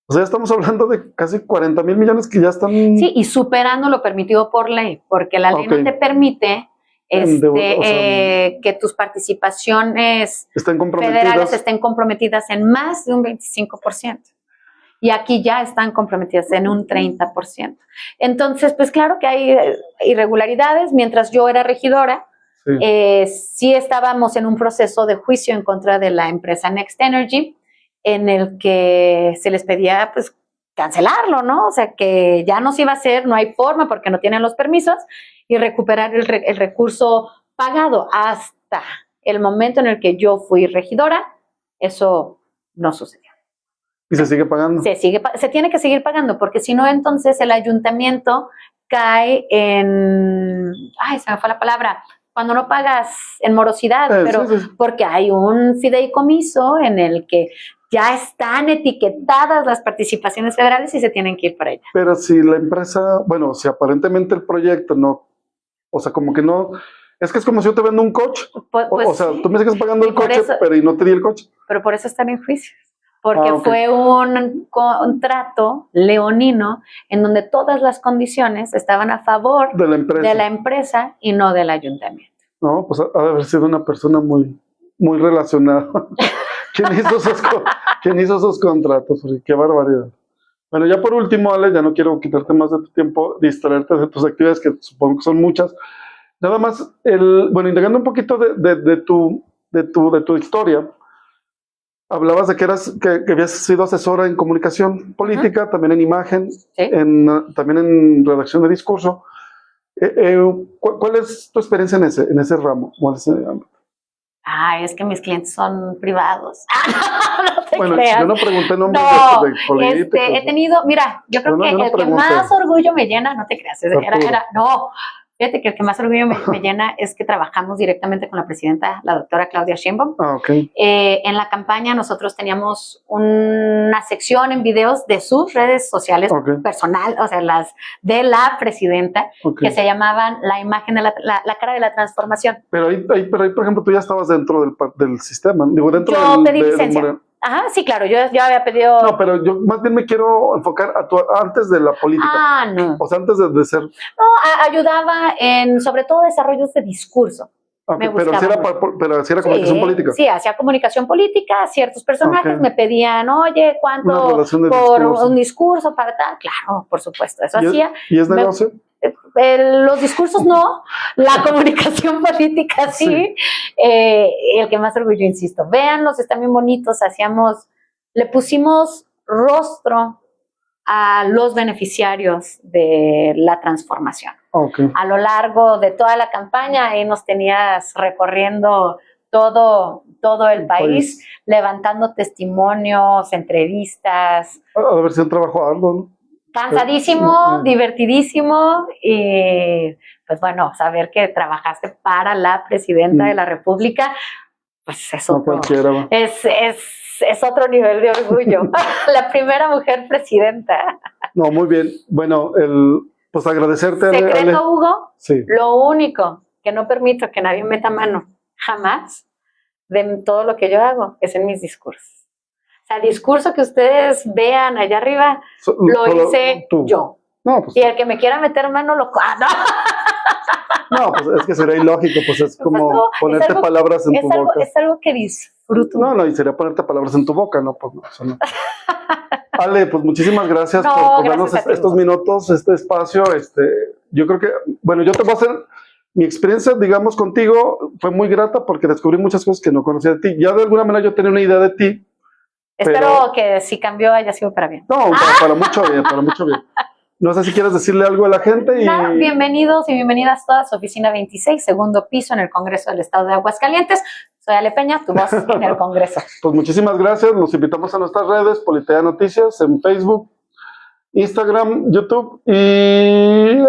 O sea, estamos hablando de casi 40,000 millones que ya están... Sí, y superando lo permitido por ley, porque la ley no te permite que tus participaciones federales estén comprometidas en más de un 25%. Y aquí ya están comprometidas en un 30%. Entonces, pues claro que hay irregularidades. Mientras yo era regidora, sí estábamos en un proceso de juicio en contra de la empresa Next Energy, en el que se les pedía, pues, cancelarlo, ¿no? O sea, que ya no se iba a hacer, no hay forma porque no tienen los permisos, y recuperar el recurso pagado. Hasta el momento en el que yo fui regidora, eso no sucedió. ¿Y se sigue pagando? Se tiene que seguir pagando, porque si no, entonces el ayuntamiento cae en... Ay, se me fue la palabra. Cuando no pagas en morosidad, pero sí. Porque hay un fideicomiso en el que ya están etiquetadas las participaciones federales y se tienen que ir para allá. Pero si la empresa, bueno, si aparentemente el proyecto no, o sea, como que no, es que es como si yo te vendo un coche, pues, o sea, tú me sigues pagando el coche, pero y no te di el coche. Pero por eso están en juicio, porque fue un contrato leonino en donde todas las condiciones estaban a favor de la empresa y no del ayuntamiento. No, pues ha de haber sido una persona muy relacionada. ¿Quién hizo esos contratos? Qué barbaridad. Bueno, ya por último, Ale, ya no quiero quitarte más de tu tiempo, distraerte de tus actividades, que supongo que son muchas. Nada más, bueno, indagando un poquito de tu historia, hablabas de que habías sido asesora en comunicación política, también en imagen, ¿sí? También en redacción de discurso. ¿Cuál es tu experiencia en ese ramo? Es que mis clientes son privados. No te bueno, creas. yo no pregunté nombres de políticos. He tenido, mira, yo creo que el que más orgullo me llena, no te creas, no, fíjate que el que más orgullo me llena es que trabajamos directamente con la presidenta, la doctora Claudia Sheinbaum. En la campaña nosotros teníamos una sección en videos de sus redes sociales personal, o sea, las de la presidenta, que se llamaban la imagen de la cara de la transformación. Pero ahí, por ejemplo, tú ya estabas dentro del sistema, digo, dentro yo pedí licencia. Ajá, sí, claro, yo había pedido... No, pero yo más bien me quiero enfocar antes de la política. No. O sea, antes de ser... No, ayudaba en, sobre todo, desarrollos de discurso. Pero si era comunicación política. Sí, hacía comunicación política, ciertos personajes me pedían, oye, ¿cuánto por un discurso para tal? Claro, por supuesto, eso hacía. ¿Y es negocio? Los discursos no, la comunicación política sí. El que más orgullo, insisto, véanlos, están bien bonitos, le pusimos rostro a los beneficiarios de la transformación. A lo largo de toda la campaña, ahí nos tenías recorriendo todo el país, levantando testimonios, entrevistas. A ver si un trabajo arduo, ¿no? Cansadísimo, divertidísimo, y pues bueno, saber que trabajaste para la presidenta de la República, pues es otro nivel de orgullo. La primera mujer presidenta. No, muy bien. Bueno, pues agradecerte. Secreto, Ale. Hugo, sí. Lo único que no permito que nadie meta mano, jamás, de todo lo que yo hago, es en mis discursos. O sea, el discurso que ustedes vean allá arriba, lo hice yo. No, pues, y el que me quiera meter mano, no. No, pues es que sería ilógico, pues es como ponerte palabras en tu boca. Es algo que disfruto. No, y sería ponerte palabras en tu boca, ¿no? Pues no, eso no. Ale, pues muchísimas gracias por darnos estos minutos, este espacio. Yo creo que, bueno, yo te voy a hacer, mi experiencia, digamos, contigo fue muy grata porque descubrí muchas cosas que no conocía de ti. Ya de alguna manera yo tenía una idea de ti. Espero que si cambió haya sido para bien. No, para mucho bien, para mucho bien. No sé si quieres decirle algo a la gente. Bienvenidos y bienvenidas todas a Oficina 26, segundo piso en el Congreso del Estado de Aguascalientes. Soy Ale Peña, tu voz en el Congreso. Pues muchísimas gracias. Los invitamos a nuestras redes, Politea Noticias, en Facebook, Instagram, YouTube y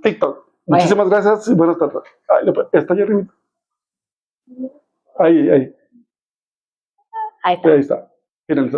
TikTok. Muchísimas gracias y buenas tardes. Está allá arriba. Ahí. Ahí está. Ahí está. Finalizado.